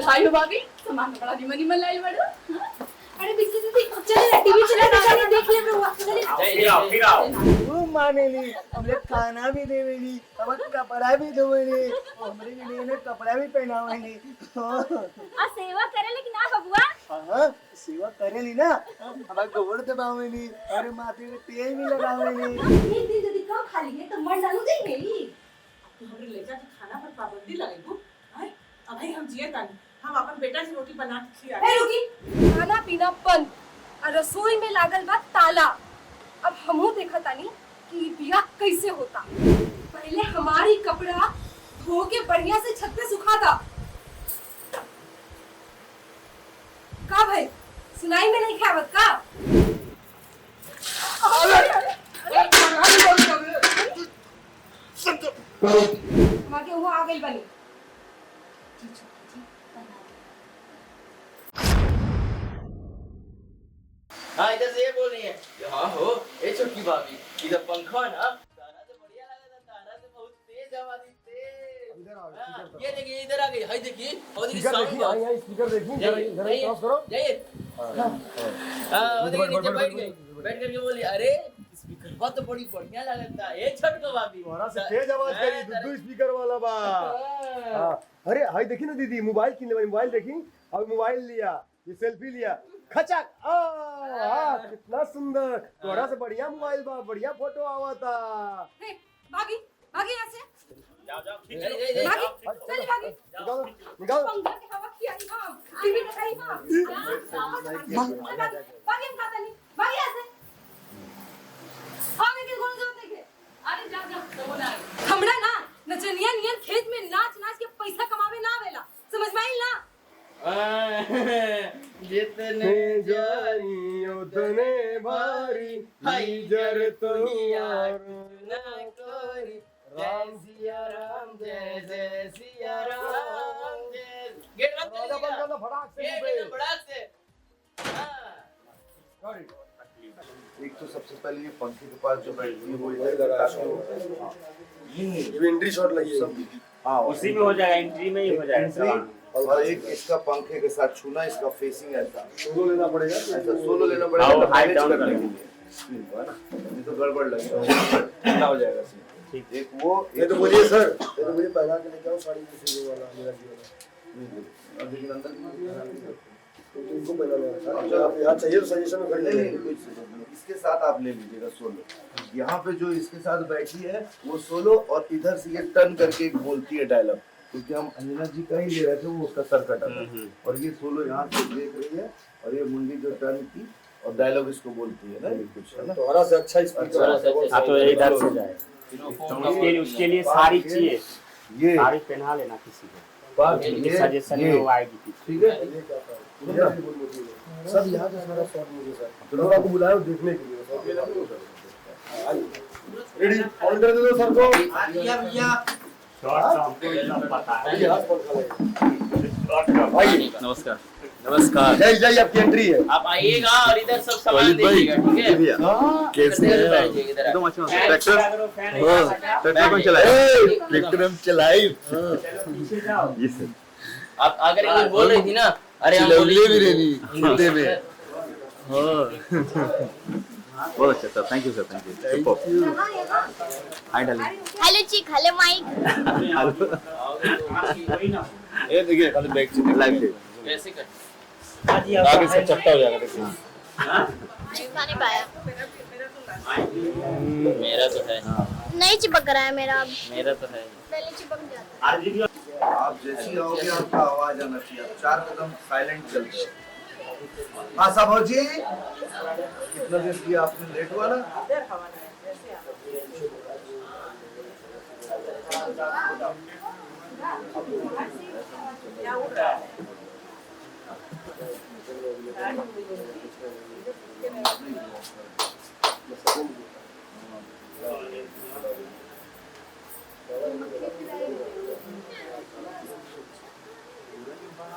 बधाई हो भाभी, सामान बड़ा निमन लाई बड़ो। अरे बिजली दीदी चले ना टीवी चला चले देख ले हुआ चले फिर आओ वो मानेली हमने खाना भी देवेली अब कपड़ा भी धोवेली हमरे लिए ने कपड़ा भी पहनावेली आ सेवा करे लेकिन ना बबुआ हां सेवा करेली ना अब गोड़ दबावेली और माथे पे तेल भी लगावेली एक दिन यदि कम खा लिए तो मर डालू देंगे तुम्हारे ले जाके खाना पर पाबंदी लगाई हां अब भाई हम जिए तानी हम अपन बेटा से रोटी बना के खिया ए रुकी खाना पीना बंद और रसोई में लागल बा ताला अब हमहू देखा तानी कि बिया कैसे होता पहले हमारी कपड़ा धो के बढ़िया से छत पे सुखा था का भाई सुनाई में नहीं खावत का हमारे वो आ गई बनी हाँ इधर से ये बोल रही है हाँ हो ये छोटी भाभी इधर पंखा ना तारा से बढ़िया लगा था तारा से बहुत तेज आवाज तेज इधर आओ हाँ, ये देखिए इधर आ गई हाय देखिए और ये स्पीकर साउंड देखिए यहाँ स्पीकर देखिए जरा क्रॉस करो जाइए हाँ वो देखिए नीचे बैठ गई बैठ करके बोली अरे स्पीकर बहुत बड़ी बढ़िया लगा था ये छोटको भाभी तुम्हारा से तेज आवाज करी दुद्दू स्पीकर वाला बा हां अरे हाय देखी ना दीदी मोबाइल किन मोबाइल देखी अब मोबाइल लिया ये सेल्फी लिया खचक हां कितना सुंदर तोरा से बढ़िया मोबाइल बा बढ़िया फोटो आवा था भागी भागी यहाँ से जाओ जाओ भागी चल भागी निकाल निकाल पंखा के हवा किया हां टीवी दिखाई हां भागी हम खाता नहीं भागी यहाँ से आगे के कौन जरूरत देखे अरे जा जा तो ना हमरा ना नचनिया नियन खेत में नाच नाच के पैसा कमावे ना आवेला समझ में आई ना जितने जारी उतने भारी हिजर तो यार ना कोई जय सिया राम जय सिया राम जय गेट बंद कर बंद कर दो फटाक से गेट बड़ाक से हां एक तो सबसे पहले ये पंखे के पास जो बैठती है वो इधर ये एंट्री शॉट लगी है हाँ उसी में हो जाएगा एंट्री में ही हो जाएगा और एक इसका पंखे के साथ छूना इसका फेसिंग ऐसा सोलो लेना पड़ेगा ऐसा सोलो लेना हाँ, पड़ेगा वो हाइट मैनेज डाउन करने करने के लिए स्क्रीन को है ना नहीं तो गड़बड़ लगेगा ठंडा हो जाएगा सीन एक वो ये तो मुझे सर ये तो मुझे पहना के लेके आओ साड़ी में से वाला मेरा जी वाला अब लेकिन अंदर तो इनको पहना लो आप यहाँ चाहिए तो सजेशन में खड़ी नहीं कोई जरूरत नहीं इसके साथ आप ले लीजिएगा सोलो यहाँ पे जो इसके साथ बैठी है वो सोलो और इधर से ये टर्न करके एक बोलती है डायलॉग क्योंकि हम अंजना जी का ही ले रहे थे वो उसका सर कटा था और ये सोलो यहाँ से देख रही है और ये मुंडी जो टर्न की और डायलॉग इसको बोलती है ना ये कुछ है ना तुम्हारा से अच्छा स्पीकर हाँ तो इधर से जाए तो उसके लिए सारी चाहिए ये साड़ी पहना लेना किसी को बात ये सजेशन में वो आएगी ठीक है सब यहाँ का सारा शॉट मुझे सर तो आपको बुलाया देखने के लिए रेडी ऑर्डर दे दो सर को भैया शॉर्ट तो हमको एकदम पता है ये हाथ पकड़ ले आइए नमस्कार नमस्कार जय जय आपकी एंट्री है आप आइएगा और इधर सब सामान देखिएगा ठीक है कैसे बैठिए इधर एकदम अच्छा ट्रैक्टर ट्रैक्टर कौन चलाए ट्रैक्टर हम चलाए पीछे जाओ ये सर आप अगर एक बोल रही थी ना अरे हम चिलौले भी रहनी छोटे में बहुत अच्छा sir thank you sir thank you hi darling hello chick hello mike ये देखिए खाली बैक से लाइव ले कैसे कर आगे से चट्टा हो जाएगा देखिए चिपका नहीं पाया मेरा तो है नहीं चिपक रहा है मेरा अब मेरा तो है पहले चिपक जाता आप जैसी आओगे आपका आवाज आना चाहिए आप 4 कदम साइलेंट चलते हो हाँ साहब जी कितना देर किया आपने लेट हुआ ना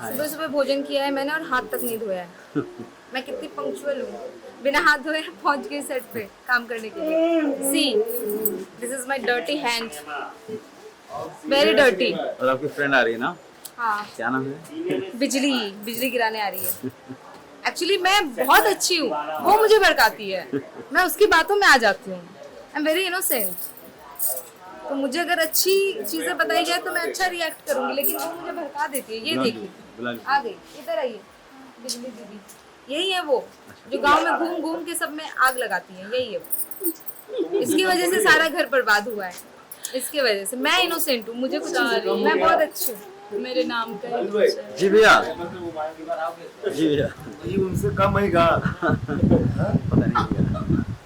सुबह सुबह भोजन किया है मैंने और हाथ तक नहीं धोया है मैं कितनी पंक्चुअल हूँ बिना हाथ धोए पहुंच गई सेट पे काम करने के लिए see this is my dirty hand very dirty और आपकी फ्रेंड आ रही है ना हाँ क्या नाम है? बिजली गिराने आ रही है। एक्चुअली मैं बहुत अच्छी हूँ, वो मुझे भड़काती है, मैं उसकी बातों में आ जाती हूँ। I am very innocent. तो मुझे अगर अच्छी चीजें बताई जाए तो मैं अच्छा रिएक्ट करूंगी, लेकिन वो मुझे भड़का देती है। ये देखिए आ गई, इधर आइए। बिजली दीदी यही है वो जो गांव में घूम घूम के सब में आग लगाती है, यही है वो। इसकी वजह से सारा घर बर्बाद हुआ है, इसके वजह से। मैं इनोसेंट हूँ, मुझे कुछ मैं बहुत अच्छी हूँ। मेरे नाम का जी भैया ये उनसे कम है गा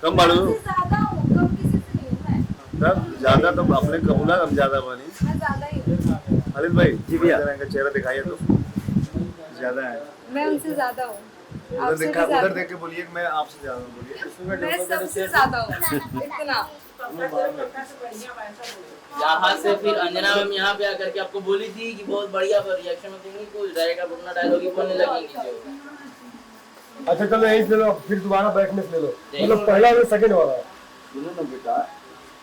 कम बाड़ू ज्यादा हूँ, कम किसी से नहीं हूँ मैं। तब ज्यादा तो अपने कबूला हम ज्यादा बनी मैं ज्यादा ही हूँ। खालिद भाई जी भैया का चेहरा दिखाइए तो ज्यादा है मैं उनसे ज्यादा हूँ। उधर आपसे भी देखा उधर ज्यादा। देख के बोलिए कि मैं आपसे ज्यादा हूं, बोलिए मैं सबसे ज्यादा हूँ, इतना। यहाँ से फिर अंजना मैम यहाँ पे आकर के आपको बोली थी कि बहुत बढ़िया रिएक्शन देंगी, कोई डायरेक्ट अपना डायलॉग ही बोलने लगेंगी जो। अच्छा चलो यही ले लो, फिर दोबारा बैठने से ले लो। मतलब पहला और सेकंड वाला। सुनो ना बेटा,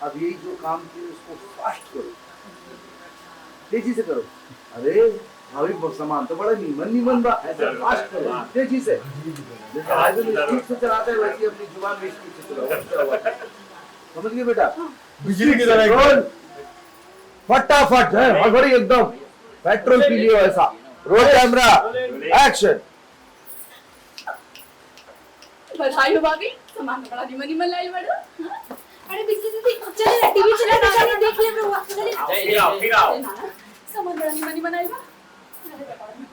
अब यही जो काम किए उसको फास्ट करो, तेजी से करो। अरे भाभी सामान तो बड़ा नीमन बा, ऐसे फास्ट करो तेजी से। जैसे हाईवे में स्पीड से चलाते हैं वैसे अपनी जुबान में स्पीड से चलाओ। समझ गए बेटा? बिजली की तरह रोल फटाफट है, हड़बड़ी एकदम पेट्रोल पी लियो ऐसा। Roll camera action. बधाई हो भाभी, सामान बड़ा निमन लाई बड़ा। अरे बिजली दीदी चले ना, टीवी चला के चले देख ले हुआ। चले फिर आओ सामान बड़ा निमन आई बा।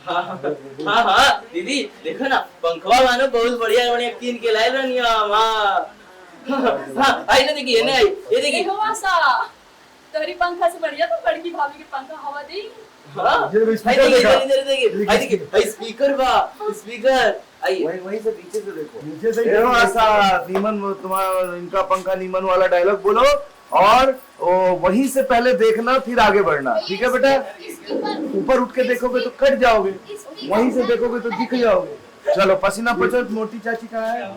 हाँ दीदी देखो ना, पंखवा मानो बहुत बढ़िया बढ़िया कीन के लाए रहनी हाँ आई ना, देखिए ना आई, ये देखिए तोरी पंखा से बढ़िया तो बड़की भाभी के पंखा हवा दे। हाँ ये आई स्पीकर देखा, देखिए आई देखिए आई स्पीकर बा, स्पीकर आई वहीं से पीछे से देखो, नीचे से देखो ऐसा नीमन तुम्हारा इनका पंखा नीमन वाला डायलॉग बोलो और वहीं से पहले देखना फिर आगे बढ़ना, ठीक है बेटा? ऊपर उठ के देखोगे तो कट जाओगे, वहीं से देखोगे तो दिख जाओगे। चलो पसीना पचो, मोटी चाची कहाँ है?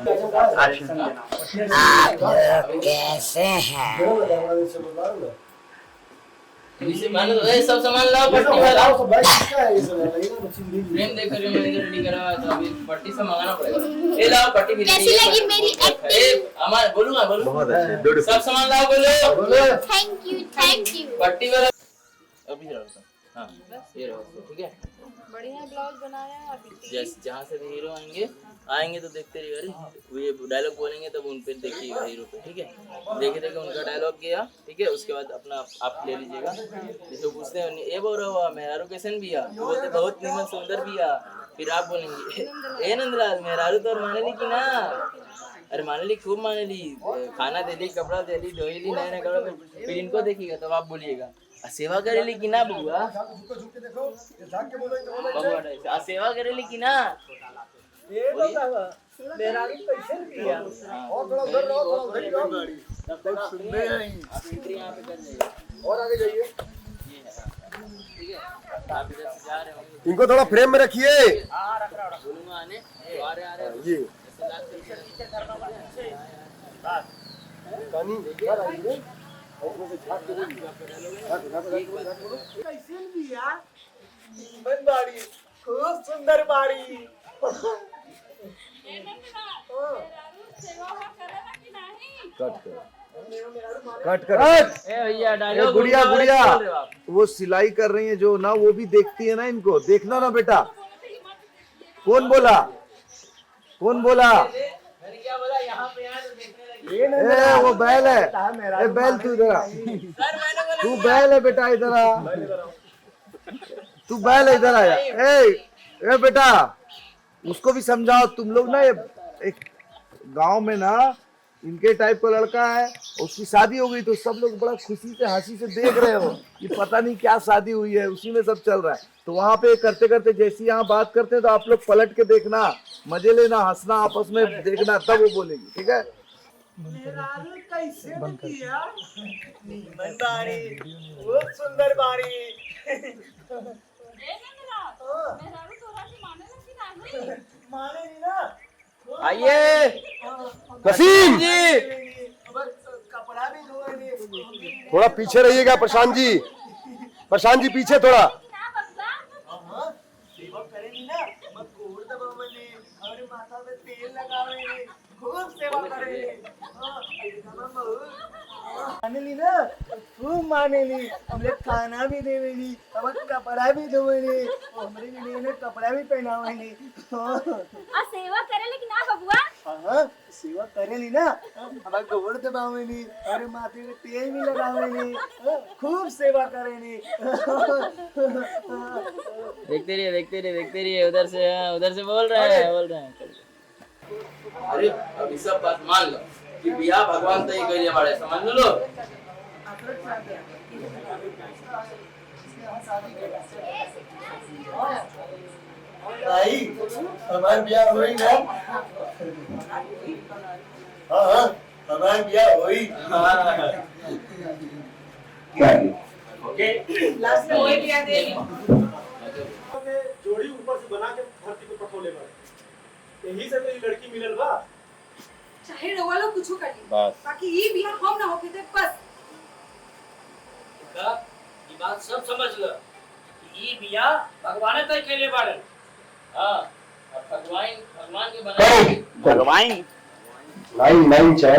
इसे मान लो, ए सब सामान लाओ, पट्टी वाला फ्रेम देख रहे हो, मैंने रेडी करा है तो अभी पट्टी से मंगाना पड़ेगा। ए लाओ पट्टी भी कैसी लगी मेरी एक्टिंग? ए अमर बोलूंगा बहुत अच्छे, सब सामान लाओ, बोलो थैंक यू। पट्टी वाला अभी रहो सर। हाँ ये रहो, ठीक है? बढ़िया ब्लाउज बनाया है अभी। जैसे जहाँ से भी हीरो आएंगे तो देखते रहिए, अरे वो ये डायलॉग बोलेंगे तब उन पे देखिएगा हीरो पे, ठीक है? देखे उनका डायलॉग किया, ठीक है? उसके बाद अपना आप ले लीजिएगा। जैसे पूछते हैं ये बोल रहा हुआ मेहरारू कैसन भी बोलते बहुत निमन सुंदर भी फिर आप बोलेंगे ए नंदलाल मेहरारू तो और माने ली कि ना? अरे माने ली, खूब माने ली, खाना दे ली, कपड़ा दे ली, धोई ली, नए नए कपड़ा। फिर इनको देखिएगा तब आप बोलिएगा सेवा करेली कि ना बबुआ? बबुआ सेवा करेली कि ना? और आगे जाइए, इनको थोड़ा फ्रेम में रखिए। बोलूंगा आने जी खूब सुंदर बाड़ी। कट कर। भैया डायलॉग गुड़िया गुड़िया वो सिलाई कर रही है जो ना, वो भी देखती है ना, इनको देखना ना बेटा। कौन बोला? मैंने क्या बोला? यहाँ पे तो देखने लगी। ए वो बैल है, ए बैल तू इधर आ, तू बैल है बेटा, इधर आ, तू बैल है, इधर आया। ए बेटा उसको भी समझाओ, तुम लोग ना ये एक गांव में ना इनके टाइप का लड़का है, उसकी शादी हो गई तो सब लोग बड़ा खुशी से हंसी से देख रहे हो कि पता नहीं क्या शादी हुई है, उसी में सब चल रहा है। तो वहां पे करते करते जैसी यहाँ बात करते हैं तो आप लोग पलट के देखना, मजे लेना, हंसना, आपस में देखना, तब वो बोलेगी, ठीक है? कैसे किया? नीमन बाड़ी, खूब सुंदर बाड़ी। माने नहीं ना? आइए वसीम जी, कपड़ा भी धोए नहीं। थोड़ा पीछे रहिएगा, प्रशांत जी पीछे थोड़ा। खूब सेवा करेली मानेली ना खूब मानेली हमने खाना भी देवेली हमके कपड़ा भी धोवेली हमरे लिए कपड़ा भी पहनावेली आ सेवा करेले कि ना बबुआ हाँ सेवा करेली ना हमारे गोबर दबावेली और माथे में तेल भी लगावेली खूब सेवा करेली देखते रहिए उधर से बोल रहे हैं अरे अभी सब बात मान लो कि बियाह भगवान तय कइले बाड़े समझ लो भाई हमारे ब्याह हुई ना हाँ हमारे ब्याह हुई ओके लास्ट में वही लिया दे जोड़ी ऊपर से बना के धरती पे पठोले बा यही से तो ये लड़की मिलल बा चाहे रउआ लोग कुछ कर ली बस बाकी ये बियाह हम ना होके थे बस ये बात सब समझ लो ये बियाह भगवान तय कैले बाड़न हां और भगवान के बनाए भगवान लाइन लाइन चाय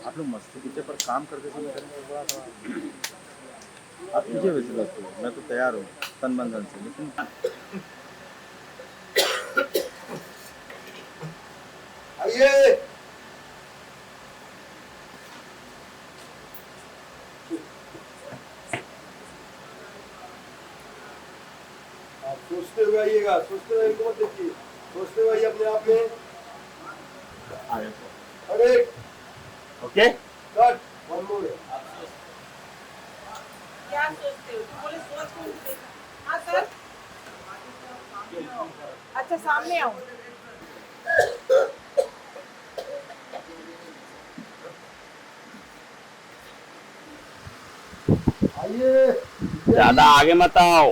आप लोग मस्ती पीछे पर काम करते समय करने के बाद आप मुझे वैसे लगते हो मैं तो तैयार हूँ तन मन धन से लेकिन आइए आप सोचते हुए आइएगा सोचते हुए इनको मत देखिए सोचते हुए आइए अपने आप में अरे ओके कट वन मोर क्या सोचते हो तुम बोले सोच को देखा हाँ सर अच्छा सामने आओ आइए ज्यादा आगे मत आओ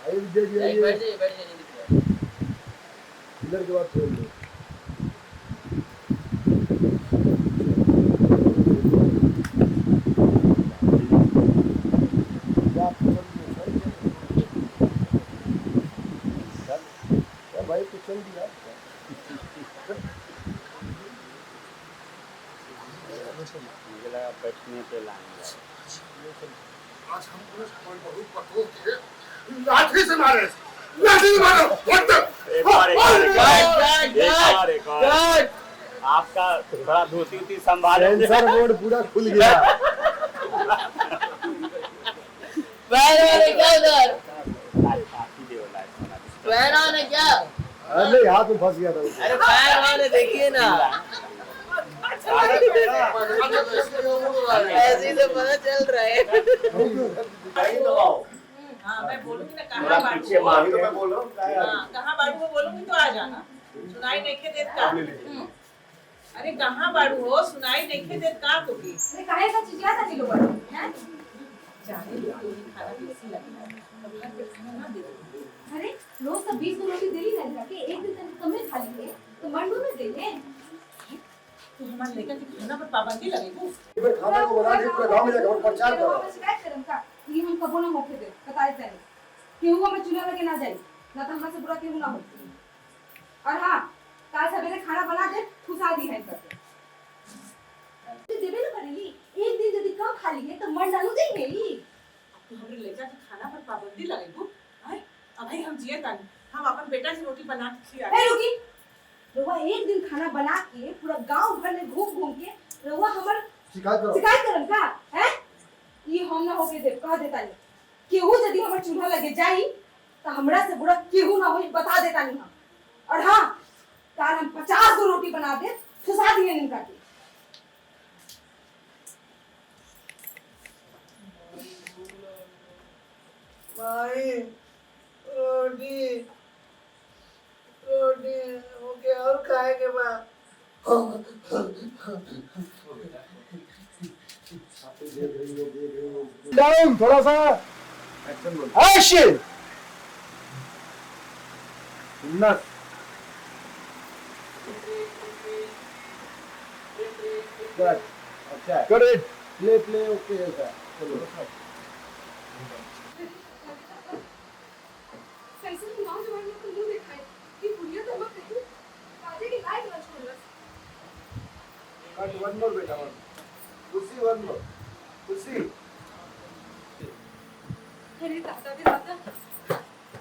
आइए विजय जी आइए बैठ जाइए नहीं दिख रहा इधर के बाद छोड़ दो भाई कुछ चल दिया मुझे लगा बैठने पे लाएंगे आज हम बहुत पकड़ो के लाठी से मारो एक और आपका थोड़ा धोती संभाले सेंसर बोर्ड पूरा खुल गया क्या उधर पैर ने क्या अरे हाथ में फंस गया था अरे पैर वाले देखिए ना ऐसे ही तो पता चल रहा है हाँ मैं बोलूंगी ना थोड़ा कहाँ पीछे बाड़ू मार मैं बोल रहा हूँ हाँ कहाँ बाड़ू हो बोलूंगी तो आ जाना सुनाई नहीं के देत का अरे कहाँ बाड़ू हो सुनाई नहीं के देत का तो की अरे काहे का चिचिया था लोग हैं जाने दो कोई खाना कैसी लगता है अपना के खाना ना दे दो अरे रोज तो 20 रोटी डेली नहीं जाके एक दिन तक कम खा लिए तो मंडू में दे ले तो हमारे लेकर के खाना पर पाबंदी लगेगी ये खाना को बना के पूरा गांव में जाकर प्रचार करो शिकायत करम का ये हम कबो ना होके दे बताए जाने केहू हमें चूल्हा लगे ना जाए ना तो हमरा से बुरा केहू ना हो और हां काल सवेरे खाना बना दे खुशा दी है करके देबे ना करेली एक दिन यदि कम खा लिए तो मन डालू देंगे ही तो हमरे लेकर के खाना पर पाबंदी लगेगी हाय अब भाई हम जिए तानी हम अपन बेटा से रोटी बना के खिया ए रुकी रउआ एक दिन खाना बना के पूरा गांव भर में घूम के रउआ हमर शिकायत करम का हैं ये हम ना होके दे कह देता नहीं केहू यदि हमर चूल्हा लगे जाई तो हमरा से बुरा केहू ना होई बता देता नहीं हम और हां काल हम 50 गो रोटी बना दे खुशा दिए इनका के माई रोटी रोटी ओके और खाएंगे माँ डाउन थोड़ा सा एक्शन अच्छा करेक्ट। प्ले प्ले ओके ऐसा चलो कैसे हम गाँव जवान में अपन मुंह दिखाए कि बुढ़िया तो हम कहीं काजे के लायक ना छोड़ वन मोर बेटा वन खुशी वन मोर खुशी अरे दादा रे दादा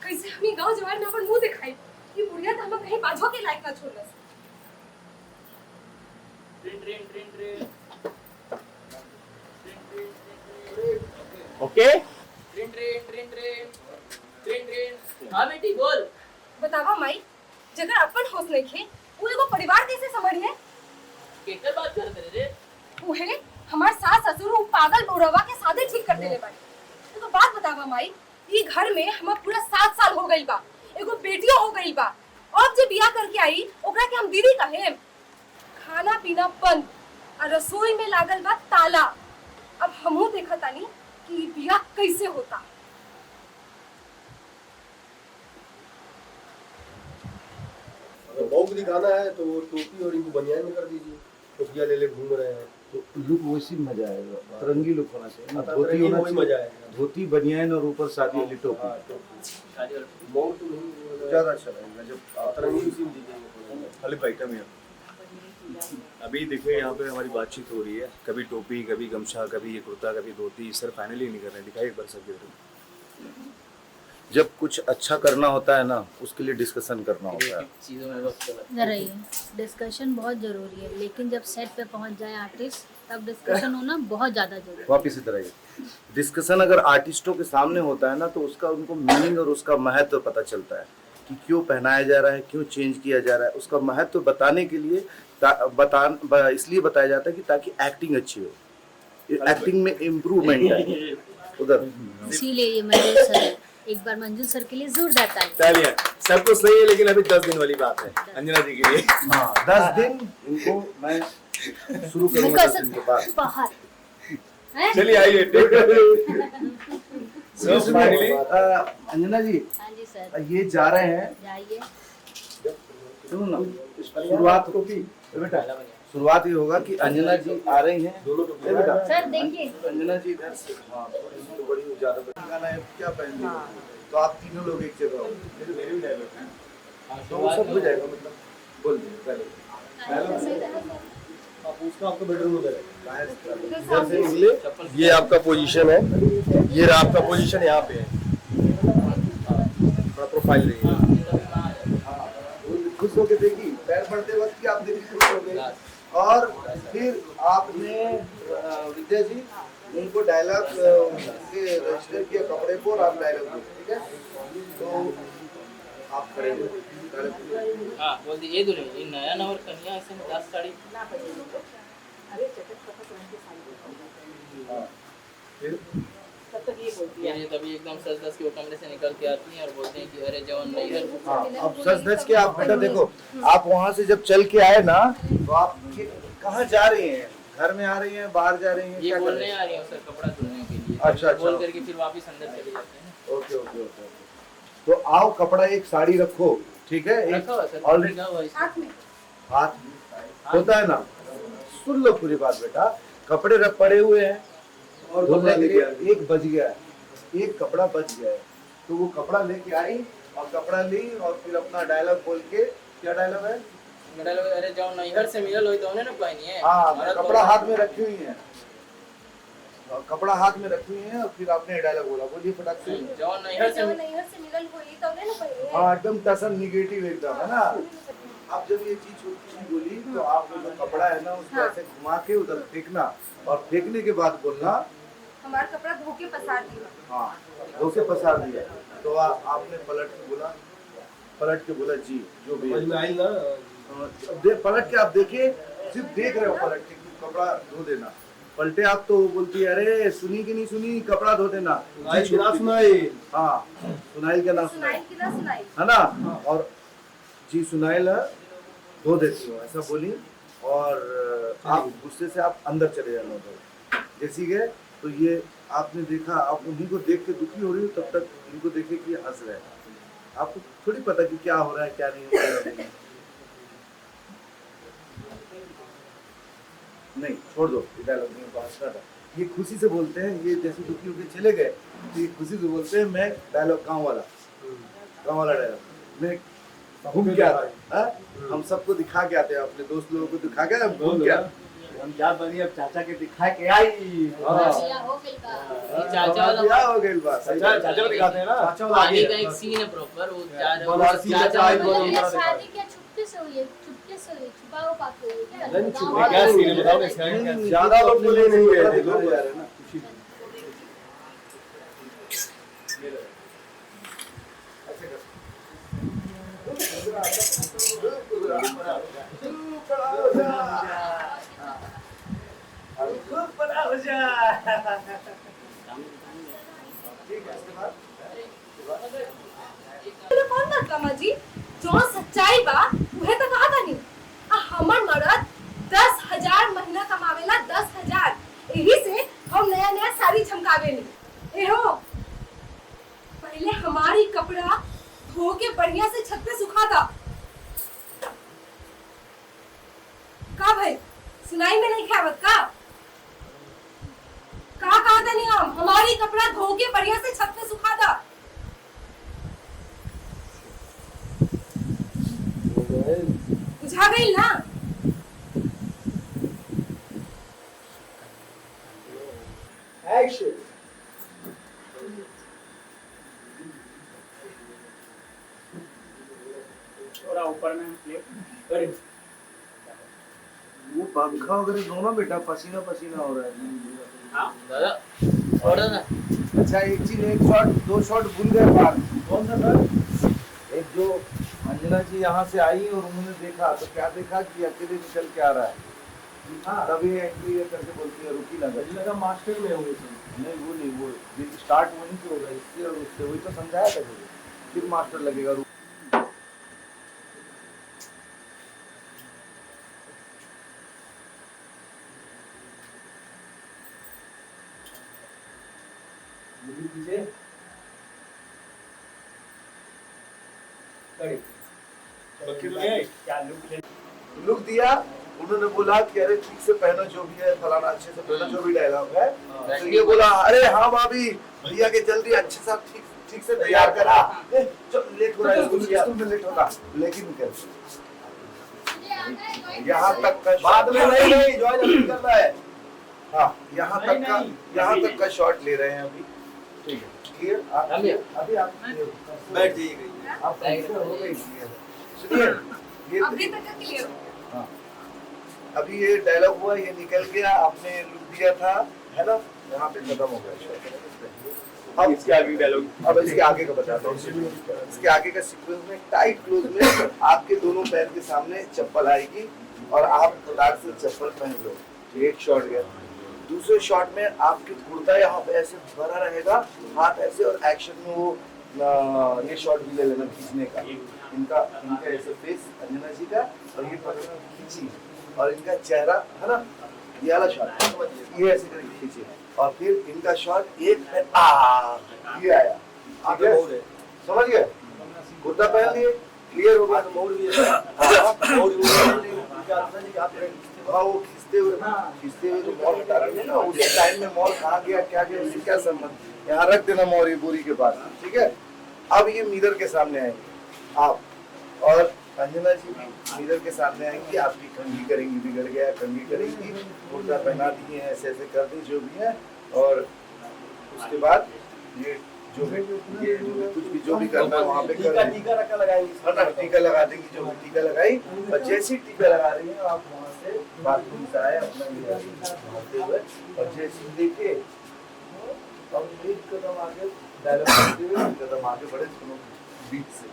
कैसे हम ही गाँव जवान में अपन मुंह दिखाए कि बुढ़िया तो हम कहीं बाजवा के लायक ना छोड़ ओके हाँ बेटी बोल। बतावा माई जगर अपन होश नहीं खे वो एगो परिवार कैसे संभलिए केकर बात करते रे? उहे हमार सास ससुर उ पागल बौरवा के शादी ठीक कर देले बाड़ी। तो बात बतावा माई ई घर में हम पूरा 7 साल हो गइल बा एगो बेटियो हो गइल बा अब जे बियाह करके आई ओकरा के हम दीदी कहे खाना पीना बंद और रसोई में लागल बा ताला। अब हमहू देखतानी कि बियाह कैसे होता। अगर बहू को दिखाना है तो वो टोपी और इनको बनियान में कर दीजिए, टोपिया ले ले घूम रहे हैं। तो लुक वैसी मजा आएगा तरंगी लुक होना चाहिए ना, धोती तरंगी होना वही चाहिए मजा आएगा। धोती बनियान और ऊपर शादी वाली टोपी बहू तो नहीं ज्यादा अच्छा लगेगा जब तरंगी उसी में दीजिएगा। खाली आइटम है। अभी देखिए यहाँ पे हमारी बातचीत हो रही है, कभी टोपी कभी गमछा कभी ये कुर्ता कभी धोती, सर फाइनली नहीं कर रहे हैं। दिखाइए एक बार सर की तरफ। जब कुछ अच्छा करना होता है ना उसके लिए डिस्कशन करना होता है। चीजों में वक्त लगता जरा ये डिस्कशन बहुत जरूरी है, लेकिन जब सेट पे पहुंच जाए आर्टिस्ट तब डिस्कशन होना बहुत ज्यादा जरूरी है। वापिस इधर आइए। डिस्कशन अगर आर्टिस्टों के सामने होता है ना तो उसका उनको मीनिंग और उसका महत्व पता चलता है कि क्यों पहनाया जा रहा है, क्यों चेंज किया जा रहा है। उसका महत्व बताने के लिए इसलिए बताया जाता है कि ताकि एक्टिंग अच्छी हो, एक्टिंग में इम्प्रूवमेंट है उधर। इसीलिए ये मंजूर सर एक बार मंजूर सर के लिए जोरदार ताली। चलिए सब कुछ सही है, लेकिन अभी 10 दिन वाली बात है अंजना जी के लिए। हाँ 10 दिन इनको मैं शुरू करूँगा 10 दिन के बाद। बाहर चलिए आइए So finally, अंजना जी हाँ जी सर ये जा रहे हैं, जाइए। सुनो ना शुरुआत को भी बेटा शुरुआत ये होगा कि अंजना जी आ रही हैं ए बेटा। सर देखिए अंजना जी इधर से हाँ तो बड़ी ज्यादा गाना है क्या पहन लिया तो आप तीनों लोग एक जगह हो तो वो सब हो जाएगा। मतलब बोल दीजिए पहले आप उसका आपका बेडरूम उधर है। इधर इधर से निकले, ये आपका पोजीशन है, ये रहा आपका पोजीशन यहाँ पे है। थोड़ा प्रोफाइल रही खुश होके देखी पैर पड़ते वक्त की आप देखी खुश हो गए। और फिर आपने विद्या जी उनको डायलॉग के रजिस्टर किया कपड़े को और आप डायलॉग बोले, ठीक है? तो आप करेंगे डायलॉग। हाँ बोल दी ये दुल्हन ये नया नवर कन्या ऐसे 10 साड़ी फिर ये तभी एकदम सज धज के वो कमरे से निकल के आती हैं और बोलते हैं कि अरे जवान नहीं है। हाँ अब सच धज के आप बेटा देखो आप वहाँ से जब चल के आए ना तो आप कहाँ जा रही हैं? घर में आ रही हैं, बाहर जा रही हैं? ये क्या कर बोलने रही हैं? आ रही है सर कपड़ा धुलने के लिए। अच्छा बोल करके फिर वापस अंदर चले जाते हैं। ओके ओके ओके तो आओ कपड़ा एक साड़ी रखो, ठीक है? एक रखा हुआ सर और रखा हुआ है इसमें। हाथ में हाथ होता है ना। सुन लो पूरी बात बेटा, कपड़े रख पड़े हुए हैं और धुलने के लिए एक बच गया है, एक कपड़ा बच गया है। तो वो कपड़ा लेके आई और कपड़ा ली और फिर अपना डायलॉग बोल के, क्या डायलॉग है? मेरा लोग अरे जाओ नैहर से मिलल होई तो उन्हें ना पहनी है। हाँ हमारा तो- कपड़ा हाथ में रखी हुई है, कपड़ा हाथ में रखी हुई है और फिर आपने डायलॉग बोला, बोलिए फटाक से। जाओ नैहर से नैहर से मिलल होई तो ना पहले हाँ एकदम टसन निगेटिव एकदम है ना। आप जब ये चीज छोटी सी बोली तो आप जो कपड़ा है ना उसको ऐसे घुमा के उधर फेंकना और फेंकने के बाद बोलना हमारा कपड़ा धो के पसार दिया। हाँ धो के पसार दिया। तो आपने पलट के बोला जी जो भी समझ में आई ना। पलट के आप देखिए, सिर्फ देख रहे हो पलट के कपड़ा धो देना। पलटे आप तो बोलती है अरे सुनी कि नहीं सुनी कपड़ा धो देना। सुनाई हाँ सुनाई क्या ना सुनाई सुनाई कि ना सुनाई है ना। और जी सुनाई ला धो देती हो ऐसा बोली और आप गुस्से से आप अंदर चले जाना उधर। जैसी गए तो ये आपने देखा, आप उन्हीं को देख के दुखी हो रही हो तब तक इनको देखे कि हंस रहे हैं। आपको थोड़ी पता कि क्या हो रहा है क्या नहीं हो रहा है। नहीं छोड़ दो, ये डायलॉग नहीं बात था। ये खुशी से बोलते हैं, ये जैसे दुखी होकर चले गए तो ये खुशी से बोलते हैं मैं डायलॉग गाँव वाला डायलॉग मैं घूम के आता हूँ, हम सबको दिखा के आते हैं, अपने दोस्त लोगों को दिखा के घूम के आते हम जा बनी अब चाचा के दिखा के आई। चाचा वाला क्या हो गई बात, चाचा को दिखाते हैं ना, आगे का एक सीन है प्रॉपर, वो जा रहे बोला, सीधा चाय बोलो। शादी क्या छुपके से हुई है? छुपके से हुई, छुपा हुआ हुई है क्या? नहीं, छुपा क्या सीन है बताओ ना इसका। ज्यादा लोग तो ले नहीं गए थे, लोग जा रहे हैं ना खुशी कौन बात मामा जी, जो सच्चाई बा उहे तो कहा था नहीं। हमर मर्द 10,000 महीना कमावेला, 10,000, यही से हम नया नया साड़ी चमकावेली। एहो पहले हमारी कपड़ा धो के बढ़िया से छत पे सुखा था। का भाई सुनाई में नहीं खावत का? कहा था नहीं, हम हमारी कपड़ा धो के बढ़िया से छत पे सुखा था। बुझा गई ना? एक्शन। थोड़ा ऊपर में प्लेट वो पंखा वगैरह दोनों बेटा पसीना पसीना हो रहा है। हाँ दादा छोड़ो ना। अच्छा एक चीज, एक शॉट दो शॉट भूल गए बात। कौन सा सर? एक जो अंजना जी यहाँ से आई और उन्होंने देखा तो क्या देखा कि अकेले निकल के आ रहा है, हाँ तभी एंट्री करके बोलती है रुकी ना मुझे लगा मास्टर में होंगे सर। नहीं वो नहीं, वो स्टार्ट वहीं से होगा, इससे और उससे वही तो समझाया था मुझे, फिर मास्टर लगेगा। लुक दिया, उन्होंने बोला कि अरे ठीक से पहनो जो भी है, फलाना अच्छे से पहनो जो भी डायलॉग है। तो ये बोला अरे हाँ भाभी भैया के जल्दी अच्छे से ठीक से तैयार करा, लेट हो रहा है स्कूल में लेट होगा, लेकिन निकल यहाँ तक का बाद में नहीं जो जल्दी करना है। हाँ यहाँ तक का शॉट ले रहे हैं अभी, ठीक है क्लियर। अभी आप बैठ जाइएगा, आप हो गई। सुनिए ये अभी तक का क्लियर। हाँ अभी ये डायलॉग हुआ, ये निकल गया, आपने लुक दिया था है ना, यहाँ पे खत्म हो गया। अब इसके आगे डायलॉग, अब इसके आगे का बताता हूँ। इसके आगे का सीक्वेंस में टाइट क्लोज में आपके दोनों पैर के सामने चप्पल आएगी और आप फटाक से चप्पल पहन लो, एक शॉट गया। दूसरे शॉट में आपके कुर्ता यहाँ पे ऐसे भरा रहेगा, हाथ ऐसे, और एक्शन में वो ये शॉट भी ले लेना खींचने का, इनका ऐसे फेस अंजना जी का, और ये पकड़ना खींची, और इनका चेहरा है ना, ये वाला शॉट ये ऐसे करके खींचे, और फिर इनका शॉट एक है ये आया, ठीक है समझ गए। कुर्ता पहन लिए, क्लियर हो गया। हाँ वो खींचते हुए तो मॉल हटा रहे हैं ना, उस टाइम में मॉल कहाँ गया क्या गया इससे क्या संबंध, यहाँ रख देना मॉल ये बोरी के पास, ठीक है। अब ये मिरर के सामने आएंगे आप, और अंजना जी भी मिरर के सामने आएंगी, आपकी कंघी करेंगी, बिगड़ गया कंघी करेंगी, कुर्ता पहना दिए ऐसे ऐसे कर दी जो भी है, और उसके बाद ये जो भी कुछ भी जो भी करना है वहाँ पे टीका रखा लगाएंगे, टीका लगा देंगी, जो भी टीका लगाई, और जैसे ही टीका लगा रही है आप वहाँ से बाथरूम से आए अपना नहाते हुए, और जैसे ही देखे अब एक कदम आगे डायलॉग करते हुए एक कदम आगे बढ़े, सुनो बीच से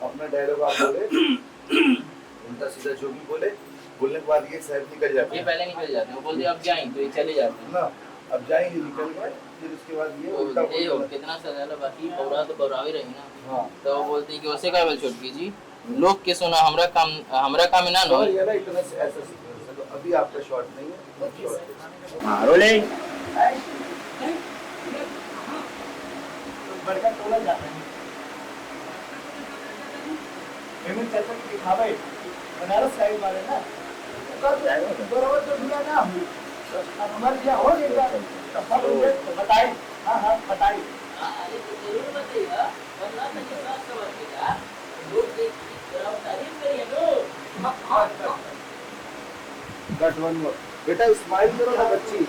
अपना डायलॉग आप बोले, उल्टा सीधा जो भी बोले, बोलने के बाद ये शायद निकल जाते ये पहले निकल जाते हैं, वो बोलते अब जाएंगे तो ये चले जाते हैं ना, अब जाएंगे निकल गए, फिर उसके बाद ये उल्टा बोलना। कितना सजा बाकी बौरा तो बौरा ही रही ना। हाँ तो वो बोलते हैं कि वैसे का बोल छोटकी जी लोग के सुना हमरा काम ना नो ये ना इतना ऐसा सीक्वेंस है, तो अभी आपका शॉट नहीं है, हाँ रोलिंग। बड़का टोला जाता है पेमेंट चलता कि दिखावे बनारस साइड वाले ना बराबर तो दिया ना अब हमारे क्या हो गया तो बताइए। हाँ बताइए। अरे तो जरूर बताइएगा, वरना तो कितना समझेगा, लोग देख जरा तारीफ करिए लो। Cut one more. बेटा स्माइल करो ना बच्ची,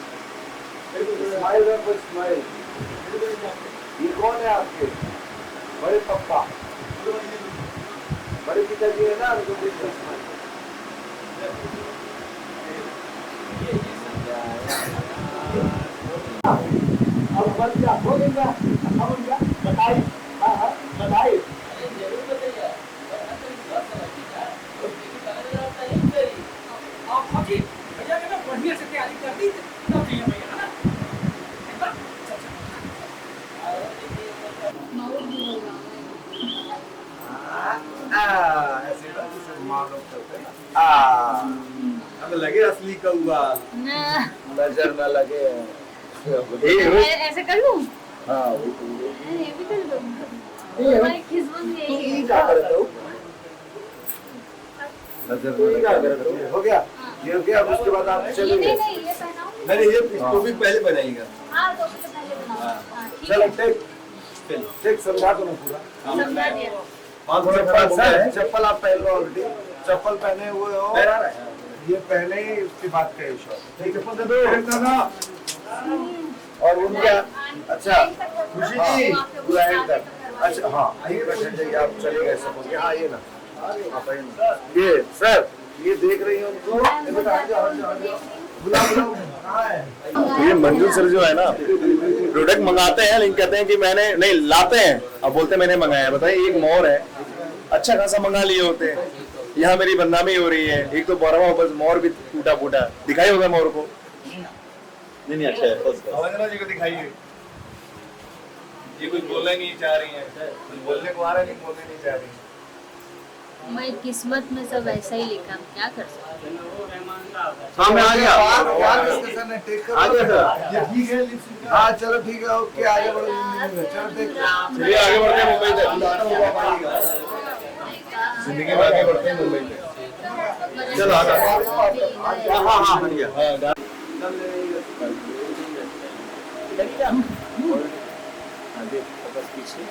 स्माइल करो, स्माइल। ये कौन है आपके बड़े पप्पा? बड़े पिताजी है ना, उनको देखो स्माइल। अब हमारे क्या हो गया? अब क्या बताइए? हाँ बताइए। अरे जरूर बताइए, वरना तो कितना समझेगा, लोग देख जरा तारीफ करिए। आप फौजी भैया के ना बढ़िया से तैयारी कर दी तब दिया भैया है ना। ऐसे ना जैसे माँ लोग करते हैं। अब लगे असली कौआ, नजर न लगे। ऐसे कर लूं? हाँ ये भी कर लूं। हमारी किस्मत में यही है। क्या करते हो? नजर न लगे। हो गया? ये हो गया। अब उसके बाद आप चले गए। नहीं ये पहनाऊं। नहीं ये टॉपिक पहले बनाइएगा। हाँ तो पहले बनाओ। हाँ ठीक चलो है। टेक समझा दो ना पूरा। समझा दिया। चप्पल आप पहन लो ऑलरेडी। चप्पल पहने हुए हो, ये पहले ही उसके बाद का शॉट। ठीक है, दे दो। और उनका अच्छा खुशी जी पूरा एंड तक। अच्छा हाँ एक बैठ जाइए, आप चले गए सब हो गया। हाँ ये ना आप ये सर ये देख रही हैं उनको, बुलाओ कहाँ है? ये मंजूर सर जो है ना, प्रोडक्ट मंगाते हैं लेकिन कहते हैं कि मैंने नहीं लाते हैं, अब बोलते हैं मैंने मंगाया। बताइए एक मोर है, अच्छा खासा मंगा लिए होते हैं, यहाँ मेरी बदनामी हो रही है। एक तो 12वां बस मोर भी टूटा फूटा दिखाई होगा मोर को। नहीं अच्छा है, समझना जी को दिखाइए। ये कुछ बोलना नहीं चाह रही है, कुछ बोलने को आ रहा है, नहीं बोलने नहीं चाह रही। मैं किस्मत में सब ऐसा ही लिखा, क्या कर सकते सामने आ गया। आ गया सर, ये ठीक है। हाँ चलो ठीक है, ओके आगे बढ़ो जिंदगी में। चलो चलिए आगे बढ़ते हैं मुंबई से, जिंदगी में आगे बढ़ते हैं मुंबई से। चलो आगे। हाँ बढ़ गया। आगे बस पीछे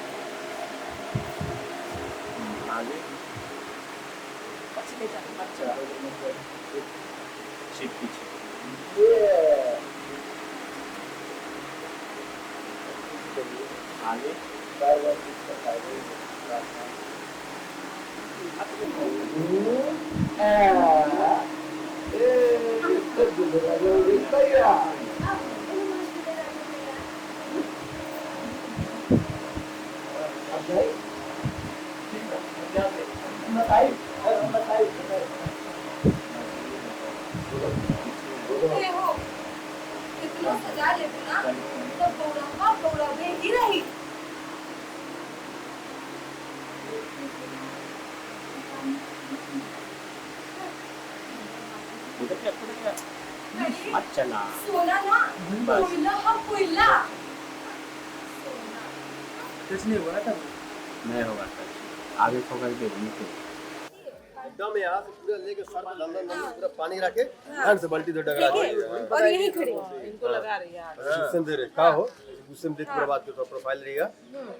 आगे सीट पीछे आगे हो इतना सजा लेते ना तो गौरम्मा गौरवे ही रही। चला सोना ना कोयला हम कोयला कुछ नहीं हुआ था, नहीं होगा आगे फोकस दे नीचे एकदम यहाँ से पूरा लेके सर पे लंदन पूरा पानी रखे ध्यान से बाल्टी दो डगा और यही खड़े इनको लगा रही है गुस्से में दे रहे का हो, गुस्से में देख पूरा बात के प्रोफाइल रहेगा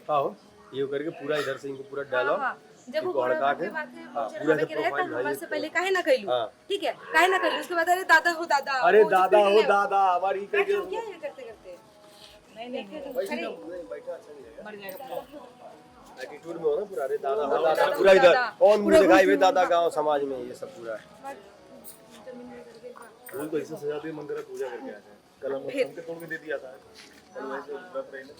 का हो, ये करके पूरा इधर से इनको पूरा डायलॉग जब वो हड़का के पूरा से प्रोफाइल हमारे से पहले काहे ना कइलू, ठीक है काहे ना कइलू, उसके बाद अरे दादा हो दादा, अरे दादा हो दादा हमारी क्या करते करते नहीं बैठा अच्छा नहीं मर जाएगा एटीट्यूड में हो ना पूरा, अरे दादा हो दादा पूरा इधर कौन मुझे दिखाई हुए दादा गांव समाज में ये सब पूरा फूल तो ऐसे सजा दिए मंदिर में पूजा करके आए थे, कल हम उनके तोड़ के दे दिया था, कल वैसे व्रत रहे ना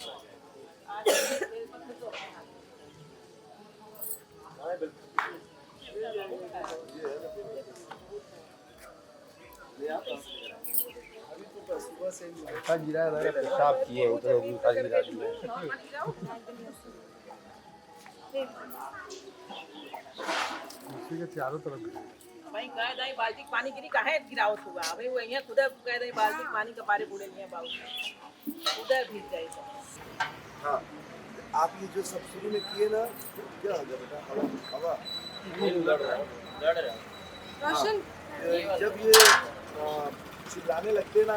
सुबह से मीठा गिरा है, मैंने पेशाब किए हैं उतने मीठा गिरा दिया चारों तरफ भाई कह दई बाल्टी पानी गिरी काहे गिरावत हुआ भाई, वो यहां खुदा कह दई बाल्टी पानी का पारे बुड़े लिए बाबू उधर भीग जाए सब। हाँ आप ये जो सब शुरू में किए ना क्या हो गया बेटा, हवा हवा रोशन जब ये चिल्लाने लगते ना,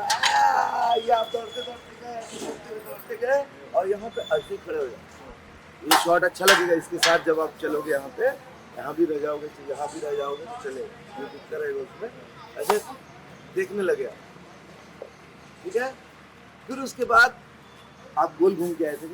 ये आप दौड़ते दौड़ते गए और यहाँ पे ऐसे खड़े हो जाए। ये शॉट अच्छा लगेगा इसके साथ जब आप चलोगे यहाँ पे, यहाँ भी रह जाओगे, यहाँ भी रह जाओगे तो चलेगा, ये दिखता रहेगा उसमें, ऐसे देखने लगे आप, ठीक है। फिर उसके बाद आप गोल घूम के आए थे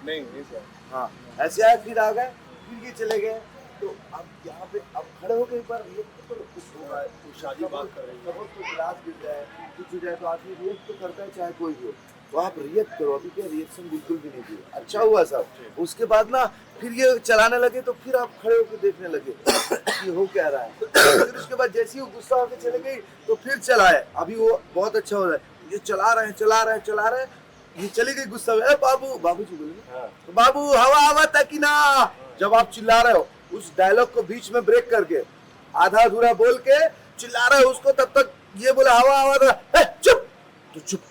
नहीं सर। हाँ, ऐसे आए, फिर आ गए, फिर ये चले गए, तो अब यहाँ पे अब खड़े हो गए, एक बार रिएक्ट तो कुछ होगा, तो शादी बात कर रहे हैं, तो गिलास गिर जाए, कुछ हो जाए तो आदमी रिएक्ट तो करता है, चाहे कोई भी हो, तो आप रिएक्ट करो। अभी क्या रिएक्शन बिल्कुल भी नहीं दिया, अच्छा हुआ साहब। उसके बाद ना फिर ये चलाने लगे, तो फिर आप खड़े होकर देखने लगे कि हो क्या रहा है। फिर उसके बाद जैसे ही वो गुस्सा होकर चले गई, तो फिर चलाए, अभी वो बहुत अच्छा हो रहा है। ये चला रहे हैं, ये चली गई गुस्सा में, बाबू जी बोले, तो बाबू हवा था कि ना। जब आप चिल्ला रहे हो, उस डायलॉग को बीच में ब्रेक करके आधा अधूरा बोल के चिल्ला रहे हो उसको, तब तक ये बोला हवा था, चुप, तो चुप,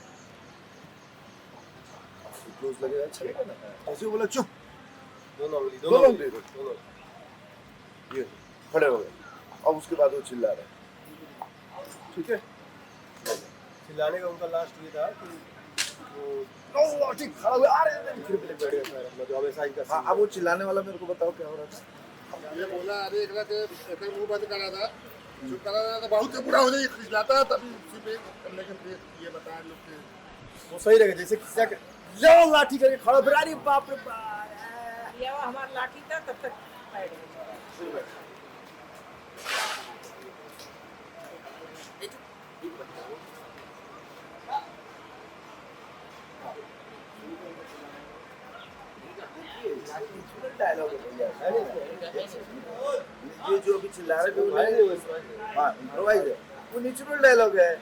क्लोज लगेगा, अच्छा लगेगा ना। ऐसे बोला चुप, दोनों ये खड़े हो गए, और उसके बाद वो चिल्ला रहे, ठीक है। चिल्लाने का उनका लास्ट ये था कि वो ठीक खड़ा हुआ, आ रहे हैं, फिर बैठ गया सर, मतलब अब ऐसा इनका। हाँ, अब वो चिल्लाने वाला मेरे को बताओ क्या हो रहा था। ये बोला, अरे एक रात ऐसे मुंह बंद करा था, चुप करा था, तो बहुत बुरा हो जाए, खिलाता, तभी उसी पे करने के लिए ये बताया लोग के वो सही रहेगा, जैसे किसी का लो लाठी करके खड़ा, अरे बाप रे बाप, ये हमारा लाठी था, तब तक बैठ गए। डायलॉग ये जो अभी चिल्ला रहे थे, हाँ इम्प्रोवाइज है, वो नेचुरल डायलॉग है,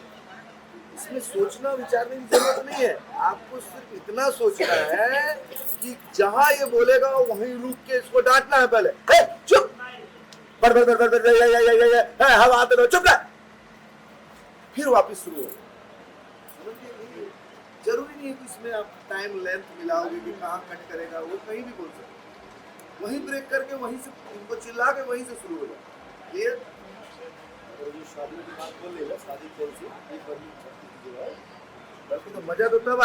इसमें सोचना विचारने की जरूरत नहीं है। आपको सिर्फ इतना सोचना है कि जहां ये बोलेगा वहीं रुक के इसको डांटना है। पहले चुप, हवा आते रहो, चुप रह, फिर वापस शुरू हो। जरूरी नहीं है कि इसमें आप टाइम लेंथ मिलाओगे कि कहाँ कट करेगा, वो कहीं भी बोल सकते, वहीं ब्रेक करके वहीं से उनको चिल्ला के वहीं से शुरू हो जाए। ये जो शादी की बात बोल रहे हैं, शादी कौन सी एक बार बल्कि तो मजा तो तब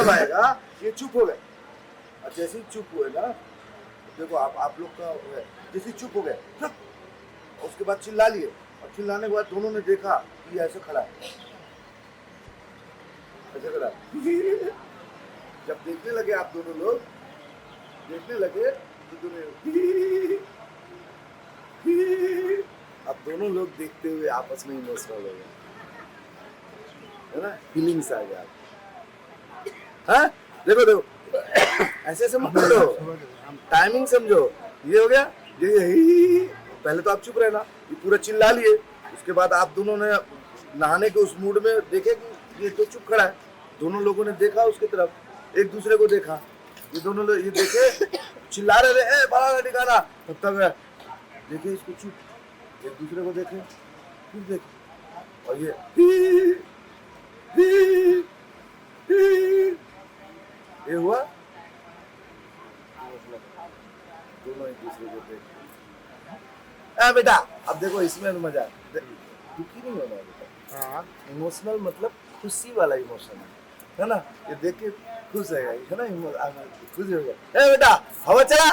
आएगा ये चुप हो गए, और जैसे ही चुप हुए ना, देखो आप लोग का जैसे चुप हो गए, उसके बाद चिल्ला लिए, और चिल्लाने के बाद दोनों ने देखा कि ऐसे खड़ा है, ऐसे खड़ा है। जब देखने लगे आप दोनों लोग देखने लगे, तो दोनों अब दोनों लोग देखते हुए आपस में इमोशनल हो गए, है ना, फीलिंग्स आ गया। हाँ देखो ऐसे ऐसे मत करो, टाइमिंग समझो। ये हो गया, ये पहले तो आप चुप रहना, ये पूरा चिल्ला लिए, उसके बाद आप दोनों ने नहाने के उस मूड में देखे कि ये तो चुप खड़ा है, दोनों लोगों ने देखा उसकी तरफ, एक दूसरे को देखा, ये दोनों लोग ये देखे चिल्ला रहे थे, बड़ा ठिकाना, तब तक देखे इसको चुप, एक दूसरे को देखे, फिर देखे, और ये हुआ, दोनों एक दूसरे को देखे। बेटा अब देखो इसमें मजा, दुखी नहीं होना बेटा, हाँ इमोशनल मतलब खुशी वाला इमोशन है ना, ये देख के खुश है ना, खुश हो गया। बेटा हवा चला,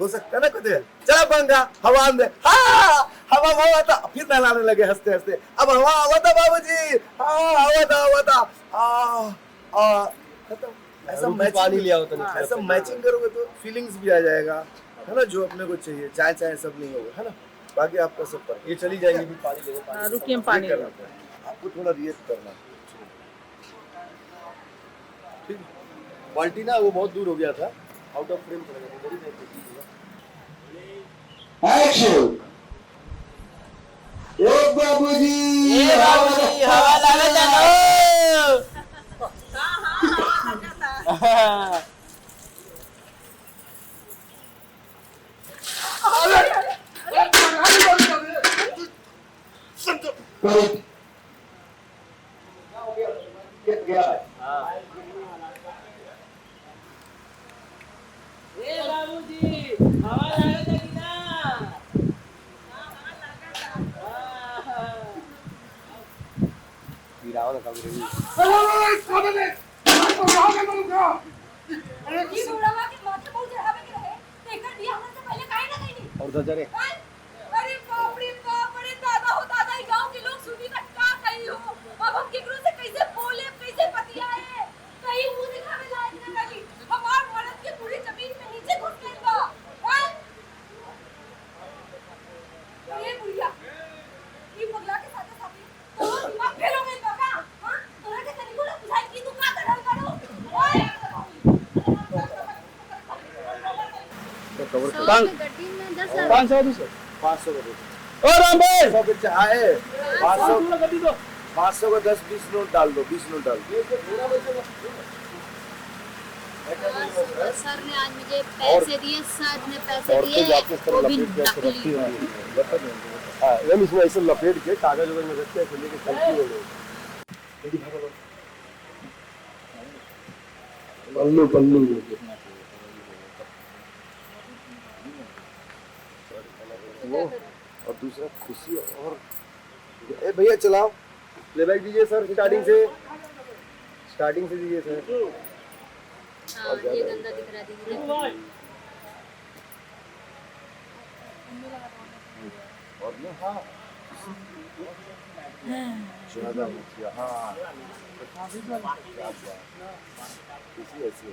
हो सकता है ना कुछ, चला पंखा हवा दे, हाँ हवा था, फिर नहलाने लगे हंसते हंसते, अब हवा था बाबूजी, हाँ हवा था, खत्म। ऐसा पानी लिया होता हाँ, ऐसा मैचिंग करोगे तो फीलिंग्स भी आ जाएगा, है ना, जो अपने को चाहिए। चाय सब नहीं होगा, है ना, बाकी आपका सब पर ये चली जाएगी, भी पानी लेगा, रुकिए पानी करना है, आपको थोड़ा रिएक्ट करना। ठीक, बाल्टी ना वो बहुत दूर हो गया था, आउट ऑफ फ्रेम चला गया। एक्शन, एक बाबूजी हवा लगा जानो। बाबूजी हवा लगा कि ना? गिराओ ना कभी ये बुढ़वा के माथे बहुत चढ़ावे के रहे तेकर बियाह हमन से पहले काहे ना कइनी और दजरे अरे बाप रे बाप रे दादा हो दादा ई गांव के लोग सुनी का का कही हो अब हम केकरो से कैसे बोले कैसे बतियाए कहीं मुंह दिखावे लायक न रही हमार मर्द के पूरी जमीन में नीचे घुस गइल बा ये बुढ़िया ई पगला के साथे साथे तो दिमाग फेल हो गइल बा का हां तोरा के तनिको ना बुझाई कि तू का करल करो ओए सौ के गड्डी में 10 लाख 500 200 500 का दे ओ राम भाई 100 के चाहे 500 500 का 10-20 नोट डाल दो 20 नोट डाल दो सर ने आज मुझे पैसे दिए सर ने पैसे दिए वो भी नकली हाँ हम इसमें ऐसे लपेट के कागज वगैरह में रखते हैं तो लेके सेल्फी हो गई पल्लू पल्लू वो और दूसरा खुशी और ए भैया चलाओ प्लेबैक दीजिए सर स्टार्टिंग से दीजिए सर हाँ ये गंदा दिख रहा दीजिए और ना हाँ ज्यादा मत हाँ किसी ऐसी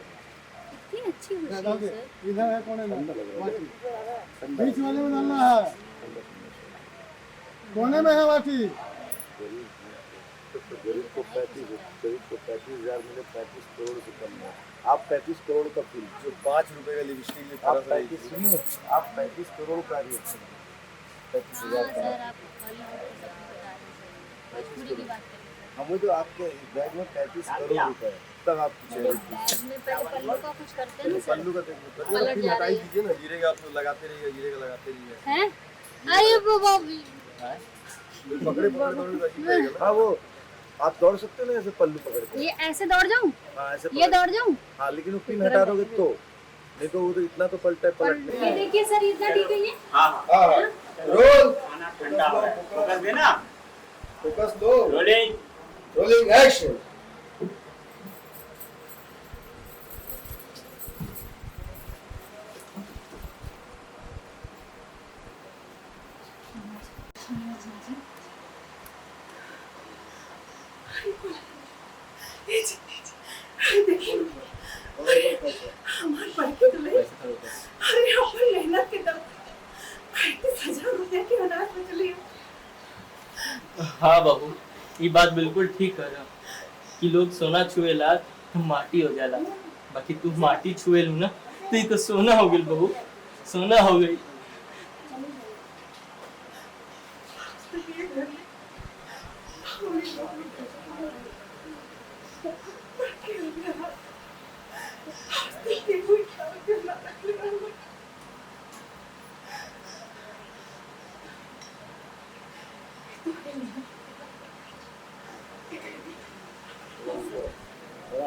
कितनी अच्छी खुशी है सर इधर है कोने में बीच वाले में डालना है कोने में है वाटी गरीब को 35,000 मिले 35 करोड़ से कम है आप 35 करोड़ का फील जो 5 रुपए का लिपस्टिक आप 35 सुनिए आप 35 करोड़ का रिएक्शन 35,000 का सर आप हॉलीवुड के सब बता रहे हैं भोजपुरी की बात करें हमें तो आपके बैग में 35 करोड़ रुपए है तब आप बैग में पहले पल्लू का कुछ करते हैं ना सर पल्लू का पलट जा रही है दीजिए ना गिरेगा आप लगाते रहिए हैं अरे बाबा पकड़े हाँ वो आप दौड़ सकते हो ना ऐसे पल्लू पकड़ के ये ऐसे दौड़ जाऊं हाँ ऐसे ये दौड़ जाऊं हाँ लेकिन वो पिन हटा दोगे तो नहीं तो वो तो इतना तो पलटा पलट ये देखिए सर इतना ठीक है ये रोल ठंडा हो रहा है फोकस देना फोकस लो रोलिंग एक्शन हमारे पढ़ तो ले अरे अपन मेहनत के दम 35,000 रुपया के अनाज बच लिया हाँ बहू ये बात बिल्कुल ठीक कर रहा कि लोग सोना छुएला तो माटी हो जाला बाकी तू माटी छुएलू ना तो ये तो सोना हो गई बहू सोना हो गई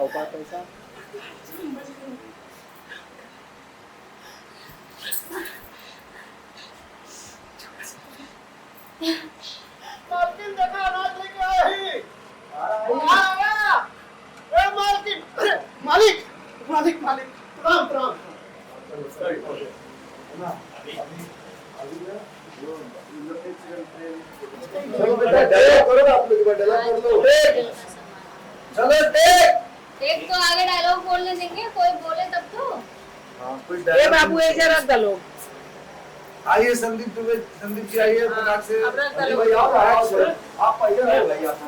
ऊपर पैसा मालकिन देखा अनाज लेके आए मालिक मालिक मालिक प्रणाम प्रणाम चलो बेटा डायलॉग करो ना आप लोग डायलॉग कर लो चलो टेक एक तो आगे डायलॉग बोलने देंगे कोई बोले तब तो हाँ कोई ए बाबू ऐसे रख दलो आइए संदीप दुबे संदीप जी आइए फटाक से अब रख दलो भाई आप पहले रहो भाई आप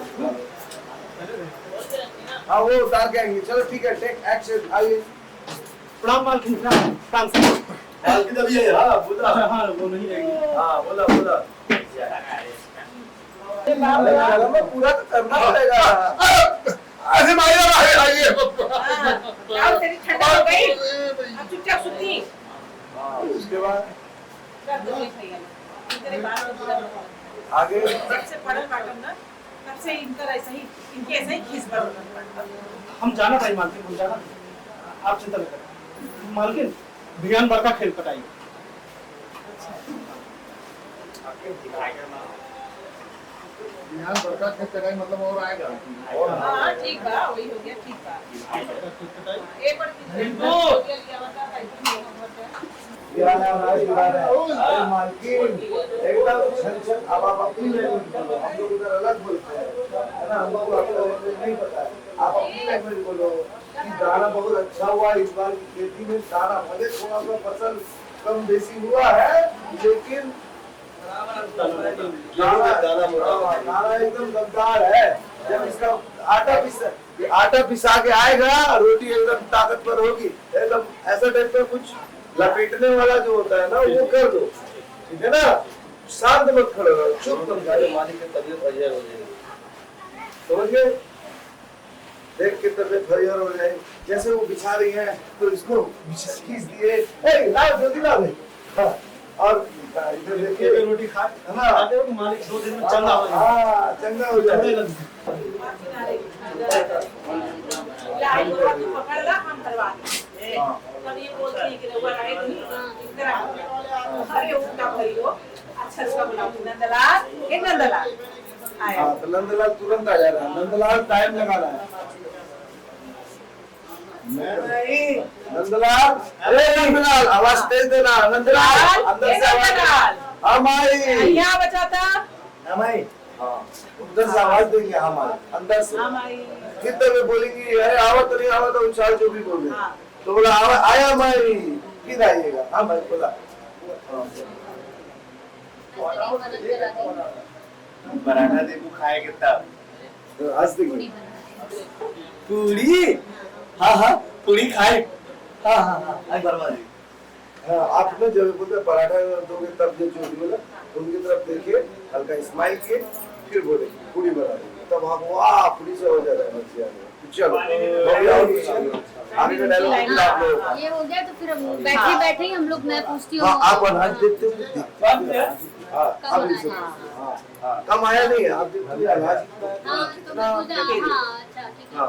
हाँ वो उतार के आएंगे चलो ठीक है टेक एक्शन आइए प्रणाम मालकिन प्रणाम काम से मालकिन अभी है हां बोला हाँ वो नहीं रहेगी हां बोला मैं पूरा तो करना पड़ेगा अरे भाई आइए आओ तेरी ठंडा हो गई अब चुपचाप सुती उसके बाद कर दो भैया तेरे बाल में पूरा आगे जब से पढ़ल बाटम ना तब से इनका ऐसा ही इनके ऐसा ही खींच पड़ता हम जाना भाई मालकिन हम जाना आप चिंता न करें मालकिन भियान बड़का खेल पटाई बिहान बरसा के चढ़ाई मतलब और आएगा हाँ ठीक बा वही हो गया ठीक बा एक बार अरे मालकिन एकदम छन छन। अब आप अपनी लैंग्वेज बोलो, हम लोग उधर अलग बोलते हैं, है ना? हम लोग को आपका लैंग्वेज नहीं पता है, आप अपनी लैंग्वेज बोलो कि दाना बहुत अच्छा हुआ इस बार की खेती में। दाना भले थोड़ा सा फसल कम बेसी हुआ है, लेकिन दाना एकदम दमदार है। जब इसका आटा पिसा के आएगा, रोटी एकदम ताकतवर होगी, एकदम ऐसा टाइप का कुछ लपेटने वाला जो होता है ना, वो कर दो, ठीक है ना? शांत मत खड़े रहो, चुप तुम खड़े। मालिक की तबीयत हरियर हो जाएगी। समझ गए? देख के तबीयत हरियर हो जाए। जैसे वो बिछा रही है तो इसको खींच दिए, लाओ जल्दी लाओ। हाँ, और इधर देखिए रोटी खा, है ना? मालिक 2 दिन में चंगा हो जाए। हाँ, चंगा हो जाए। पकड़ ला हम करवा देंगे। तब ये बोलती है कि रउआ रहे तो नहीं करा। अरे वो क्या करियो अच्छा इसका बुलाओ नंदलाल के नंदलाल आया। हाँ, तो नंदलाल तुरंत आ जाएगा। नंदलाल टाइम लगा रहा है। नंदलाल, अरे नंदलाल आवाज तेज देना। नंदलाल अंदर से आवाज। हमारी यहाँ बचाता हमारी, हाँ उधर से आवाज देंगे। हमारी अंदर से कितने में बोलेंगी, अरे आवा तो नहीं आवा तो उछाल जो भी बोले। तो बोला आया हमारी, किधर आइएगा? हाँ भाई बोला। पराठा देखो खाएगा तब। आज देखिए पूरी, हाँ हाँ पूरी खाए। हाँ हाँ हाँ आज बर्बादी। हाँ, आप ना जब बोलते पराठा दोगे तब जो चोटी बोला, उनकी तरफ देखिए, हल्का स्माइल किए, फिर बोले पूरी बना देंगे। तब हम वाह पूरी से हो जा रहा है मछली। चलो आगे का डायलॉग आप लोग। ये हो गया तो फिर हम बैठे बैठे ही हम लोग मैं पूछती हूँ। हाँ, आप अनाज देखते हो? हाँ, अब इसे कम आया नहीं है, आप देखिए अनाज। हाँ तो मैं पूछा हाँ अच्छा ठीक है।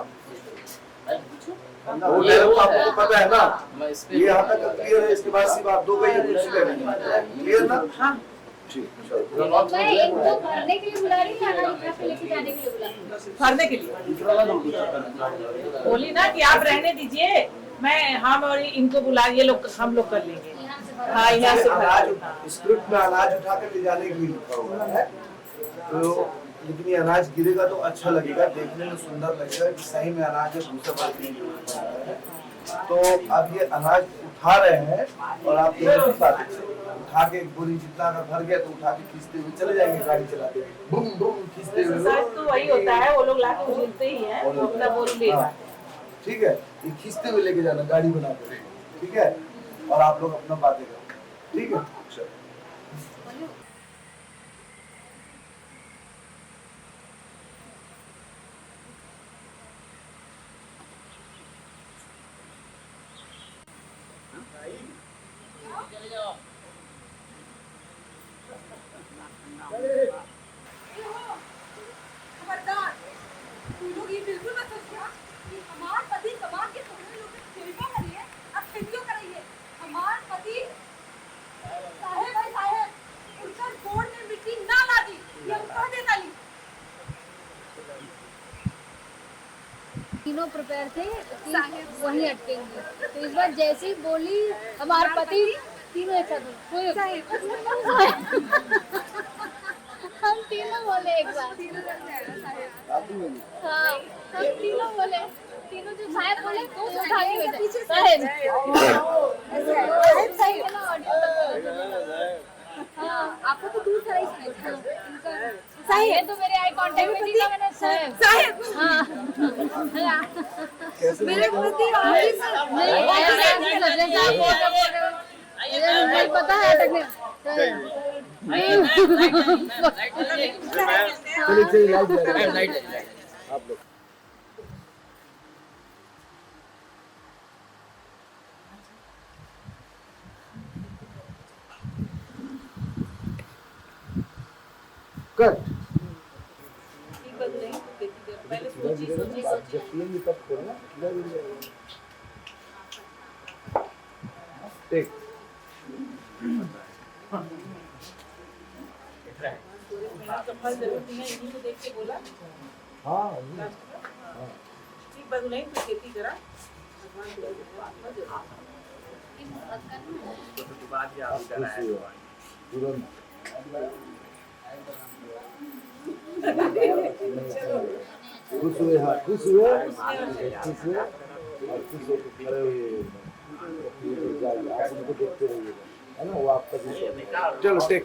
वो डायलॉग आपको पता है ना? मैं इस पे ये यहाँ तक क्लियर है। इसके बाद सिर्फ आप 2 का ही कुछ लेना है, क्लियर ना? हाँ ठीक, चलो। मैं इनको भरने के लिए बुला रही हूँ या अनाज पे लेके जाने के लिए बुला रही हूँ? भरने के लिए बोली ना कि आप रहने दीजिए, मैं हम और इनको बुला, ये लोग हम लोग कर लेंगे। हाँ यहाँ से अनाज स्क्रिप्ट में अनाज उठा कर ले जाने के लिए लिखा हुआ है, तो लेकिन ये अनाज गिरेगा तो अच्छा लगेगा, देखने में सुंदर लगेगा कि सही में अनाज है, भूसा भर के तो अब ये अनाज उठा रहे हैं और आप उठा के एक बोरी जितना अगर भर गया तो उठा के खींचते हुए चले जाएंगे, गाड़ी चलाते हुए बुम बुम खींचते हुए। तो वही होता है, वो लोग लाके उछलते ही हैं, वो अपना बोल लेगा। ठीक है, ये खींचते हुए लेके जाना गाड़ी बना के, ठीक है? और आप लोग अपना बातें करो, ठीक है? चलो खबरदार, तुम लोग ये बिल्कुल मत सोचना कि हमार पति कमा के तुम्हारे लोग सेवा करिए, अब खेतियों कराइए। हमार पति साहेब है साहेब, उनका गोड़ में मिट्टी ना लागी, ये हम कह देता ली। तीनों प्रिपेयर थे कि वहीं अटकेंगे, तो इस बार जैसे ही बोली हमारे पति तीनों एक साथ हम तीनों बोले एक साथ। हाँ हम तीनों बोले, तीनों जो साहेब बोले तो उठा के बैठे साहेब सही है ना ऑडियो। हाँ आपको तो दूर खड़ा ही सुनाई साहेब, तो मेरे आई कांटेक्ट में दिखा मैंने साहेब हाँ मेरे प्रति नहीं पता है अटकने चलिए लाइट आप लोग कट। पहले सोची तब खोलना ठीक। तो फल जरूर दिया, इन्हीं को देख के बोला। हाँ ठीक बात नहीं, तू खेती करा, भगवान को आत्मा जरूर। तुरंत खुश हुए, हाँ खुश हुए, खुश हुए और खुश होकर खड़े हुए। आप उनको देखते रहिए, है ना, वो आपका भी। चलो टेक।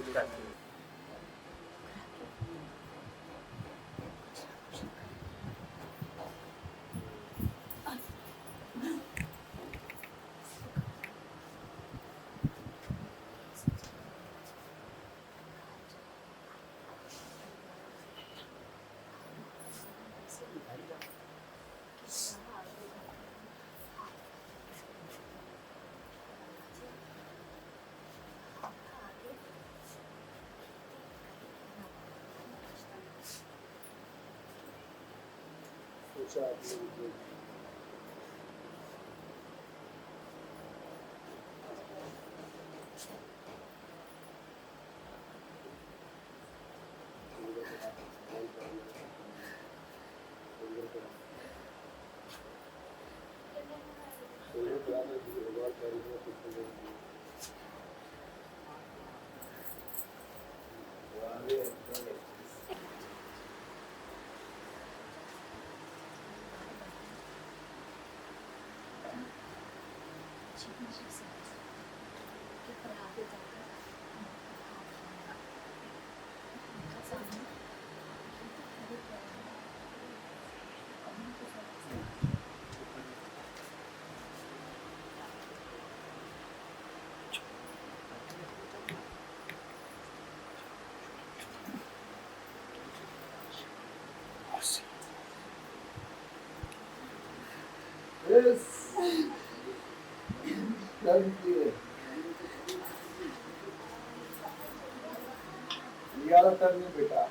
बेटा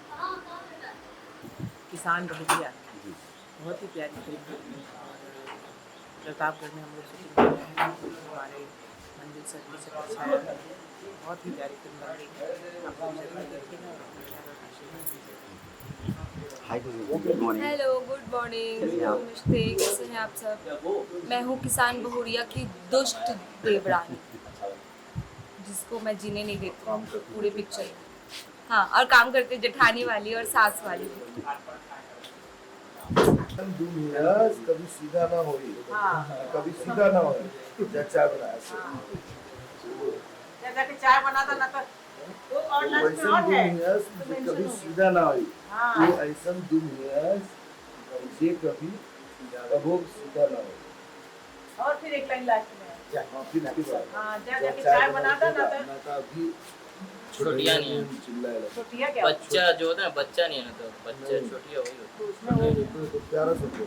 किसान बहुरिया बहुत ही प्यारी फिल्म है। प्रतापगढ़ में हम लोग शूटिंग कर रहे हैं, हमारे मंजिल सर की छाया है, बहुत ही प्यारी फिल्म बन रही है। आप लोग जरूर देखिएगा और हेलो, गुड मॉर्निंग, नमस्ते, कैसे हैं आप सब। मैं हूँ किसान बहुरिया की दुष्ट देवरानी, जिसको मैं जीने नहीं देती हूँ पूरे पिक्चर में। हाँ, और काम करते जेठानी वाली और सास वाली भी। कभी सीधा ना हो, कभी सीधा ना हो। चाय बनाया जाके चाय बना दो ना, तो और लास्ट में और है कभी सीधा ना हो। ये ऐसा दुनिया ये कभी सीधा ना हो। और फिर एक लाइन लास्ट में फिर जाके चाय बना दो ना, तो अभी छोटिया नहीं है, छोटिया क्या बच्चा जो होता है बच्चा नहीं है ना, तो बच्चा छोटिया वही होता तो प्यारा सब है।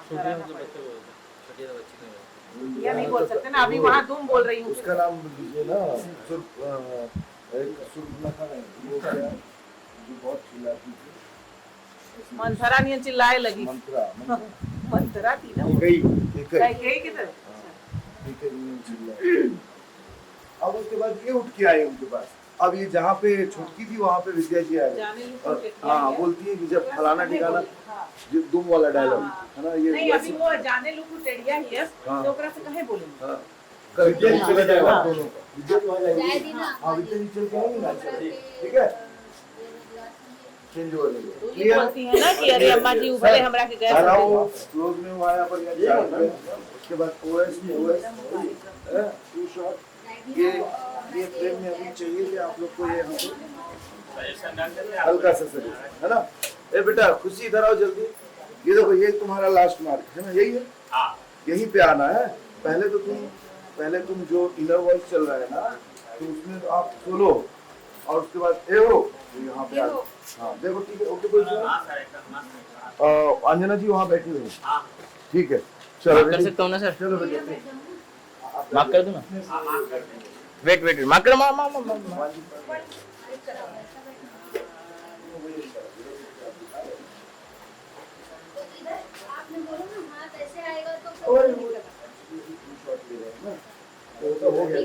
छोटिया मतलब बच्चे बोलते हैं, छोटिया तो बच्चे नहीं बोलते। या नहीं बोल सकते ना, अभी वहाँ तुम बोल रही हूँ। उसका नाम लीजिए ना, सुर्पनखा है वो क्या, जो बहुत चिल्लाती थी। मंथरा नहीं चिल्लाए लगी। मंथरा थी ना, गई किधर। अब उसके बाद ये उठ के आए उनके पास। अब ये जहाँ पे छुटकी थी वहाँ पे विद्या जी आए। हाँ, बोलती है कि जब फलाना ठिकाना, जो दुम वाला डायलॉग है ना, ये नहीं अभी वो जाने लुकु टेढ़िया ही है, तो ओकरा से कहे बोलेंगे। हाँ, विद्या जी चला जाएगा दोनों का। विद्या जी वहाँ जाएगी। हाँ, विद्या जी चल के आएंगे ना, ठीक है, चेंज हो रही है। ये बोलती है ना कि अरे अम्मा जी उबले हमरा के गए। क्लोज में वो आया पर उसके बाद ओएस में ओएस टू शॉट। ये फ्रेम में अभी चाहिए कि आप लोग को ये हल्का सा सजेशन है ना। ए बेटा खुशी इधर आओ जल्दी। ये देखो, ये तुम्हारा लास्ट मार्क है ना, यही है, यहीं पे आना है। पहले तुम जो इनर वॉइस चल रहा है ना, तो उसमें तो आप सोलो और उसके बाद एहो यहाँ पे। हाँ देखो, ठीक है, ओके कोई। अंजना जी वहाँ बैठी हुई, ठीक है, चलो कर सकता हूँ ना सर। चलो बेटा, माफ कर दो ना। वेट माफ करो, माफ आपने बोला ना हाथ ऐसे आएगा तो तो हो गया।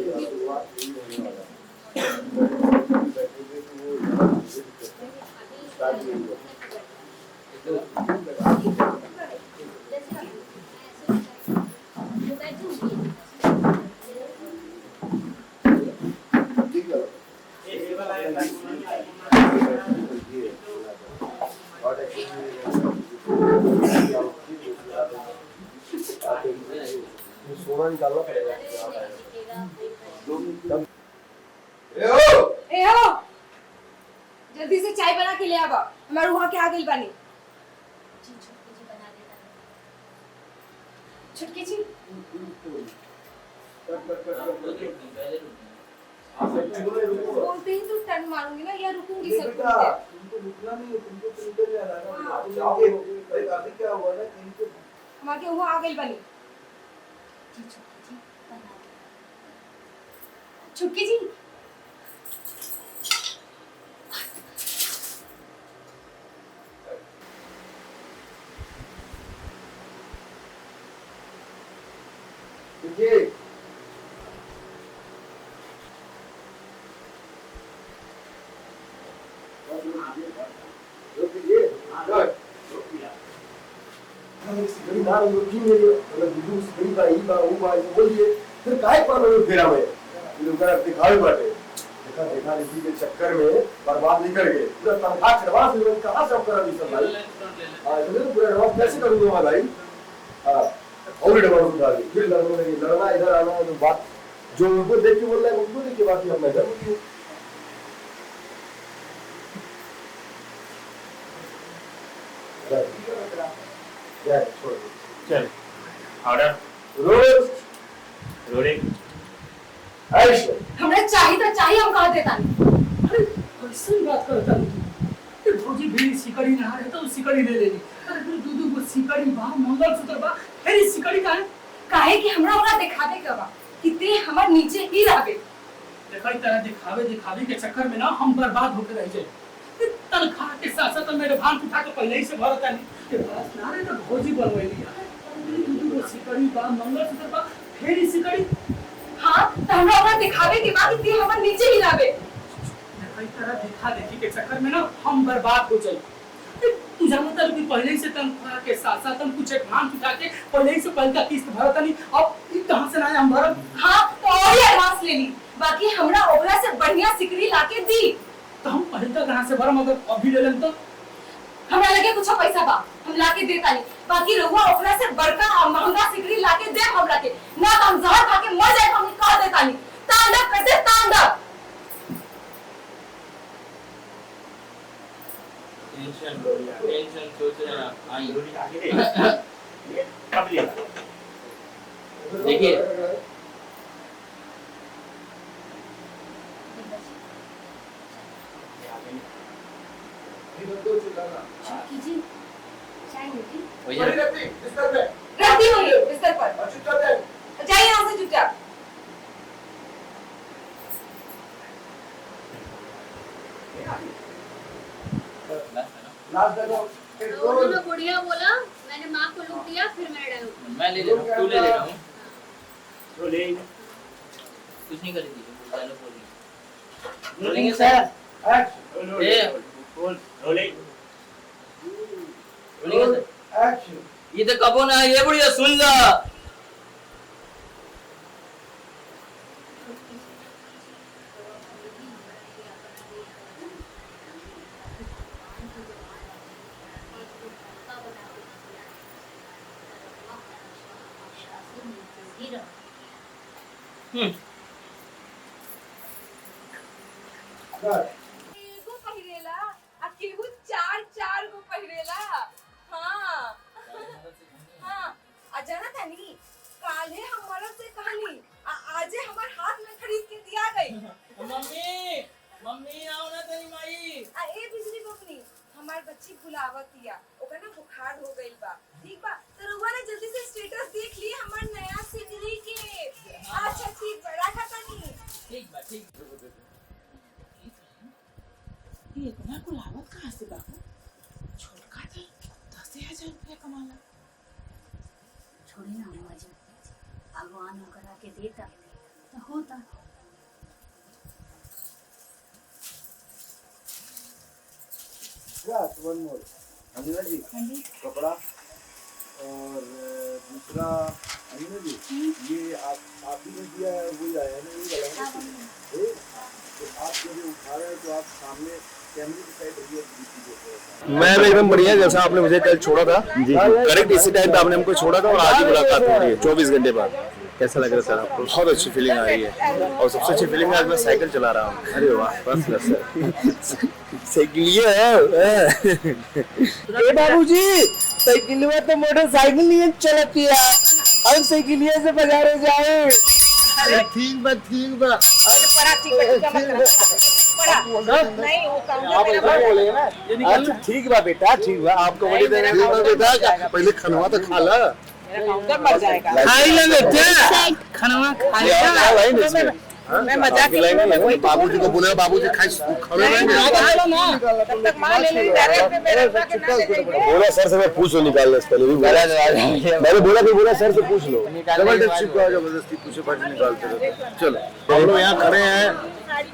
थोड़ा निकालना पड़ेगा। ए हो, जल्दी से चाय बना के ले आवा, हमारे वहाँ के आ गई बानी। छुटकी जी बोलते ही तो टर्न मारूंगी ना, या रुकूंगी सब कुछ। तुमको रुकना नहीं है, तुमको तो निकल जाना है। आप जाओगे, अभी क्या हुआ ना कि इनके हमारे वहाँ आ गई बानी। छुटकी जी देखा इसी के चक्कर में बर्बाद नहीं कर गए, पूरा तनख्वाह एडवांस कहाँ से करा दी सब भाई। पूरा एडवांस कैसे करूंगा भाई। और एडवांस उठा दी, फिर लड़ना इधर आना, तो बात जो उनको देख के बोल रहा है उनको देख के बाकी हम इधर बोलिए। चल ऑर्डर रोज हमें चाहिए हम कहा देता नहीं। अरे कैसे बात करता है भौजी भी सिकड़ी ना है तो सिकड़ी ले लेनी। अरे फिर दूध को सिकड़ी बा मंगलसूत्र बा फिर सिकड़ी काहे कि हमरा ओरा दिखावे के बा कितने हमार नीचे ही रहबे। देखा इस तरह दिखावे के चक्कर में ना हम बर्बाद होकर रह जाए। तनख्वाह के साथ साथ मेरे भान उठा के पहले ही से भरता नहीं के पास ना रे तो भौजी बनवाई दूध को सिकड़ी बा मंगलसूत्र बा फिर सिकड़ी। हाँ तो हमरा ओरा दिखावे के बा कितने हमार नीचे ही रहबे। देखा इस तरह दिखा देखी के चक्कर में ना हम बर्बाद हो जाए। तुझा मतलब कि पहले ही से तनख्वाह के साथ साथ हम कुछ एडवांस उठा के पहले ही से पहले का किस्त भरता नहीं। अब कहां से लाए हम भरत। हाँ तो और ही एडवांस ले ली, बाकी हमरा ओकरा से बढ़िया सिकड़ी लाके दी। तो हम पहले तक कहां से भरम अगर अभी ले लें तो हमरा लगे कुछ पैसा बा हम लाके देता नहीं, बाकी रहुआ ओकरा से बड़का और महंगा सिकड़ी लाके दे हमरा के ना तो हम जहर खा के मर जाए हम कह देता नहीं। तांडव कर दे तांडव। टेंशन सोच रहे हैं आई देखिए जी चाय होगी बिस्तर पे रहती होगी बिस्तर पर। जाइए यहाँ से चुपचाप। उन्होंने बढ़िया बोला, मैंने माँ को लूट दिया फिर मैंने डायलॉग मैं ले ले रहा हूँ, तू ले रहा हूँ कुछ नहीं करेगी डायलॉग बोलेंगे सर बोलेंगे सर ये तो कबो ना ये बढ़िया सुन ला। एगो पहिरेला आ केहू चार गो पहिरेला। हाँ हाँ आ जाना तानी काले हमारा से कहानी आजे हमार हाथ में खरीद के दिया गई। मम्मी मम्मी आओ ना तेरी माई। ए बिजली बबनी हमार बच्ची बुलावतिया ओकर ना बुखार हो गइल बा। ठीक बा तो रउआ ना जल्दी से स्टेटस देख ली हमार नया सिकड़ी के। अच्छा ठीक बा रखा तानी। ठीक बा ठीक ये इतना कुलावत कहाँ से बाबू? छोटका था 10,000 रुपया कमाला। छोड़ी ना अम्मा जी, भगवान करा के देता तो होता। वन मोर अंजना जी कपड़ा और दूसरा अंजना जी ये आप ही ने दिया है वही आया है ना ये वाला है। तो आप जब उठा रहे हैं तो आप सामने कैमरे की साइड रहिए। मैं एकदम बढ़िया जैसा आपने मुझे कल छोड़ा था करेक्ट इसी टाइम पे आपने हमको छोड़ा था और आज ही मुलाकात हो रही है 24 घंटे बाद। कैसा लग रहा है सर आपको? बहुत अच्छी फीलिंग आ रही है और सबसे अच्छी फीलिंग आज मैं साइकिल चला रहा हूँ। अरे वाह, फर्स्ट क्लास सर। साइकिल ये है बाबूजी साइकिल में तो मोटरसाइकिल नहीं चलती है, हम साइकिल से बाजारे जाए। अरे ठीक बा पढ़ा ठीक है नहीं वो काम अच्छा ठीक बा बेटा, ठीक बा, आपको बड़ी देर बेटा पहले खनवा तो खा ला। मेरा काउंटर मर जाएगा। खाई ले बेटा, खाना खाई मैं मजाक में बाबूजी को बोले, बाबूजी खाई खड़े रहेंगे। तब तक मां ले लेगी डायरेक्ट में मेरे ना के ना ले जाएंगे। बोला सर से मैं पूछ लो, निकालने से पहले भी मैंने बोला कि बोला सर से पूछ लो, जबरदस्ती को जबरदस्ती पूछे पर्ची निकालते रहो। चलो हम लोग यहाँ खड़े हैं,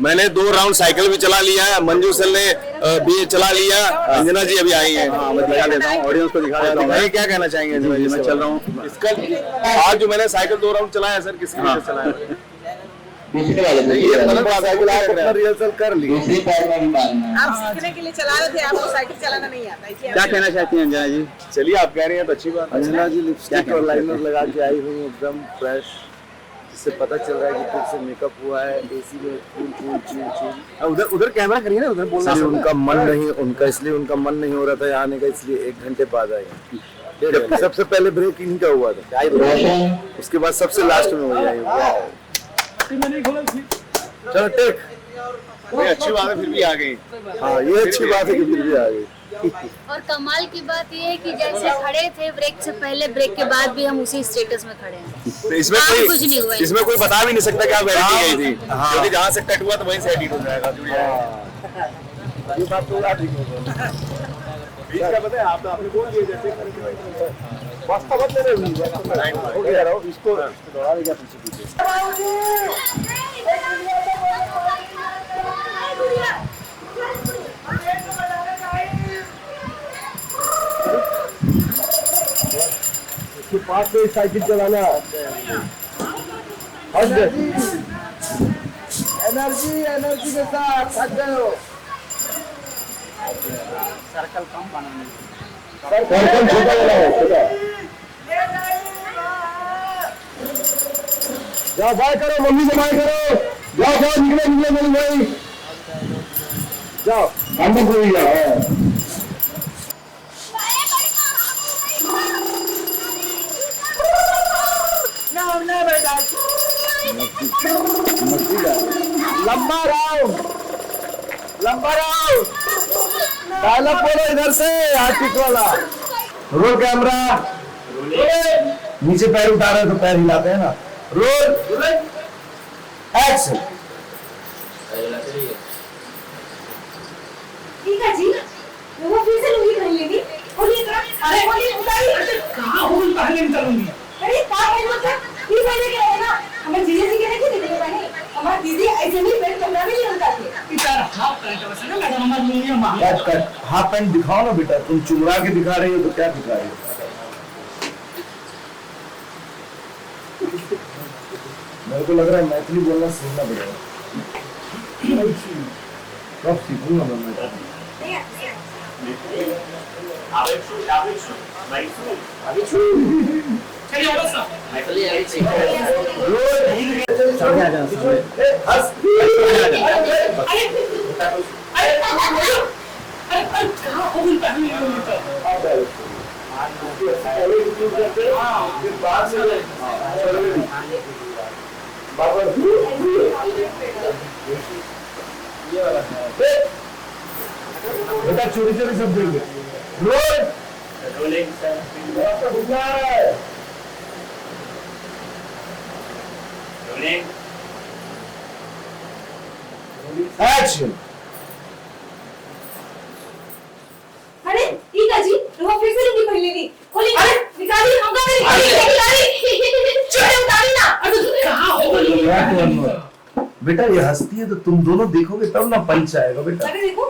मैंने 2 राउंड साइकिल भी चला लिया, मंजू सर ने भी चला लिया, अंजना जी अभी आई है। मैं दिखा देता हूँ, ऑडियंस को दिखा देता हूँ। मैं क्या कहना चाहेंगे अंजना जी? मैं चल रहा हूँ। इसका आज जो मैंने साइकिल 2 राउंड चलाया सर, किसके लिए चलाया? रिहर्सल कर ली। आप सीखने के लिए चला रहे थे, आपको साइकिल चलाना नहीं आता इसलिए क्या कहना चाहती हैं अंजना जी? चलिए आप कह रही हैं तो अच्छी बात। अंजना जी लिपस्टिक और लाइनर लगा के आई हुई एकदम फ्रेश, जिससे पता चल रहा है कि फिर से मेकअप हुआ है। एसी में कूल चिल। उधर कैमरा करिए ना, उधर बोलना। उनका मन नहीं, उनका इसलिए उनका मन नहीं हो रहा था यहाँ आने का, इसलिए 1 घंटे बाद आए। जबकि सबसे पहले ब्रेक इनका हुआ था, उसके बाद सबसे लास्ट में हो जाएगा। चलो टेक। ये अच्छी बात है, फिर भी आ गई। हाँ ये अच्छी बात है कि फिर भी आ गई। और कमाल की बात ये है कि जैसे खड़े थे ब्रेक से पहले, ब्रेक के बाद भी हम उसी स्टेटस में खड़े हैं। तो इसमें कुछ नहीं हुआ। इसमें कोई बता भी नहीं सकता क्या एडिटिंग गई थी, क्योंकि जहाँ से कट हुआ तो वहीं से एडिट हो जाएगा, जुड़ जाएगा। ये बात तो ठीक है। बीच का पता है, आप आपने बोल दिया जैसे वास्तव में ले रहे हो गया रहो, इसको दौड़ा देगा पीछे पीछे। इसके पास से साइकिल चलाना। एनर्जी के साथ थक गए हो। सर्कल कम बनाने। सर्कल छोटा बनाओ, छोटा। जाओ बाय करो, मम्मी से बाय करो। जाओ निकले मेरी भाई, जाओ हम लोग को जाओ। लंबा राउंड, डायलॉग बोलो इधर से, आर्टिस्ट वाला। रोल कैमरा, नीचे पैर उठा रहे हैं तो पैर हिलाते हैं ना। Roll action. ठीक है जी, वो फिर से लुंगी पहन लेगी। अरे कहाँ हो गई? पहले निकलूंगी। अरे कहाँ है मतलब? ये पहले क्या है ना, हमें जीजे जी के नहीं देते पहने। हमारी दीदी ऐसे नहीं पेट कमरा में नहीं होता है। इधर हाफ पैंट है, वैसे ना मैडम हमारी लुंगी मांग। कट हाफ पैंट दिखाओ ना बेटा, तुम चुमरा के दिखा रही हो तो क्या दिखा रही हो? मेरे को लग रहा है मैथिली बोलना सीखना पड़ेगा। कब सीखूंगा मैं मैथिली? चलिए बस ना। अरे कहाँ हो गई? पहले निकलूंगी बेटा चोरी चोरी सब देंगे। Rolling action. अरे ठीक है जी, वो फिर से लुंगी पहन लेगी। खोली, अरे निकाली, हम का निकाली, चोरी उतारी ना। अरे कहाँ हो गई? बेटा ये हंसती है तो तुम दोनों देखोगे तब ना पंच आएगा बेटा। अरे देखो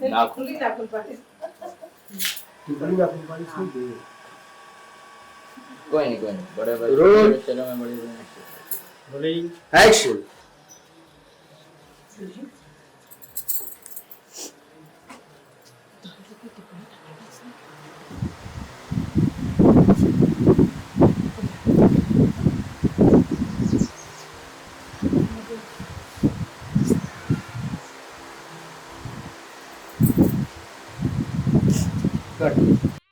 नाखून खुली नाखून पार्टी टिप्पणी में अपनी बारी सुन दे कोई नहीं बड़े भाई रोल। चलो मैं बड़ी रोलिंग एक्शन कट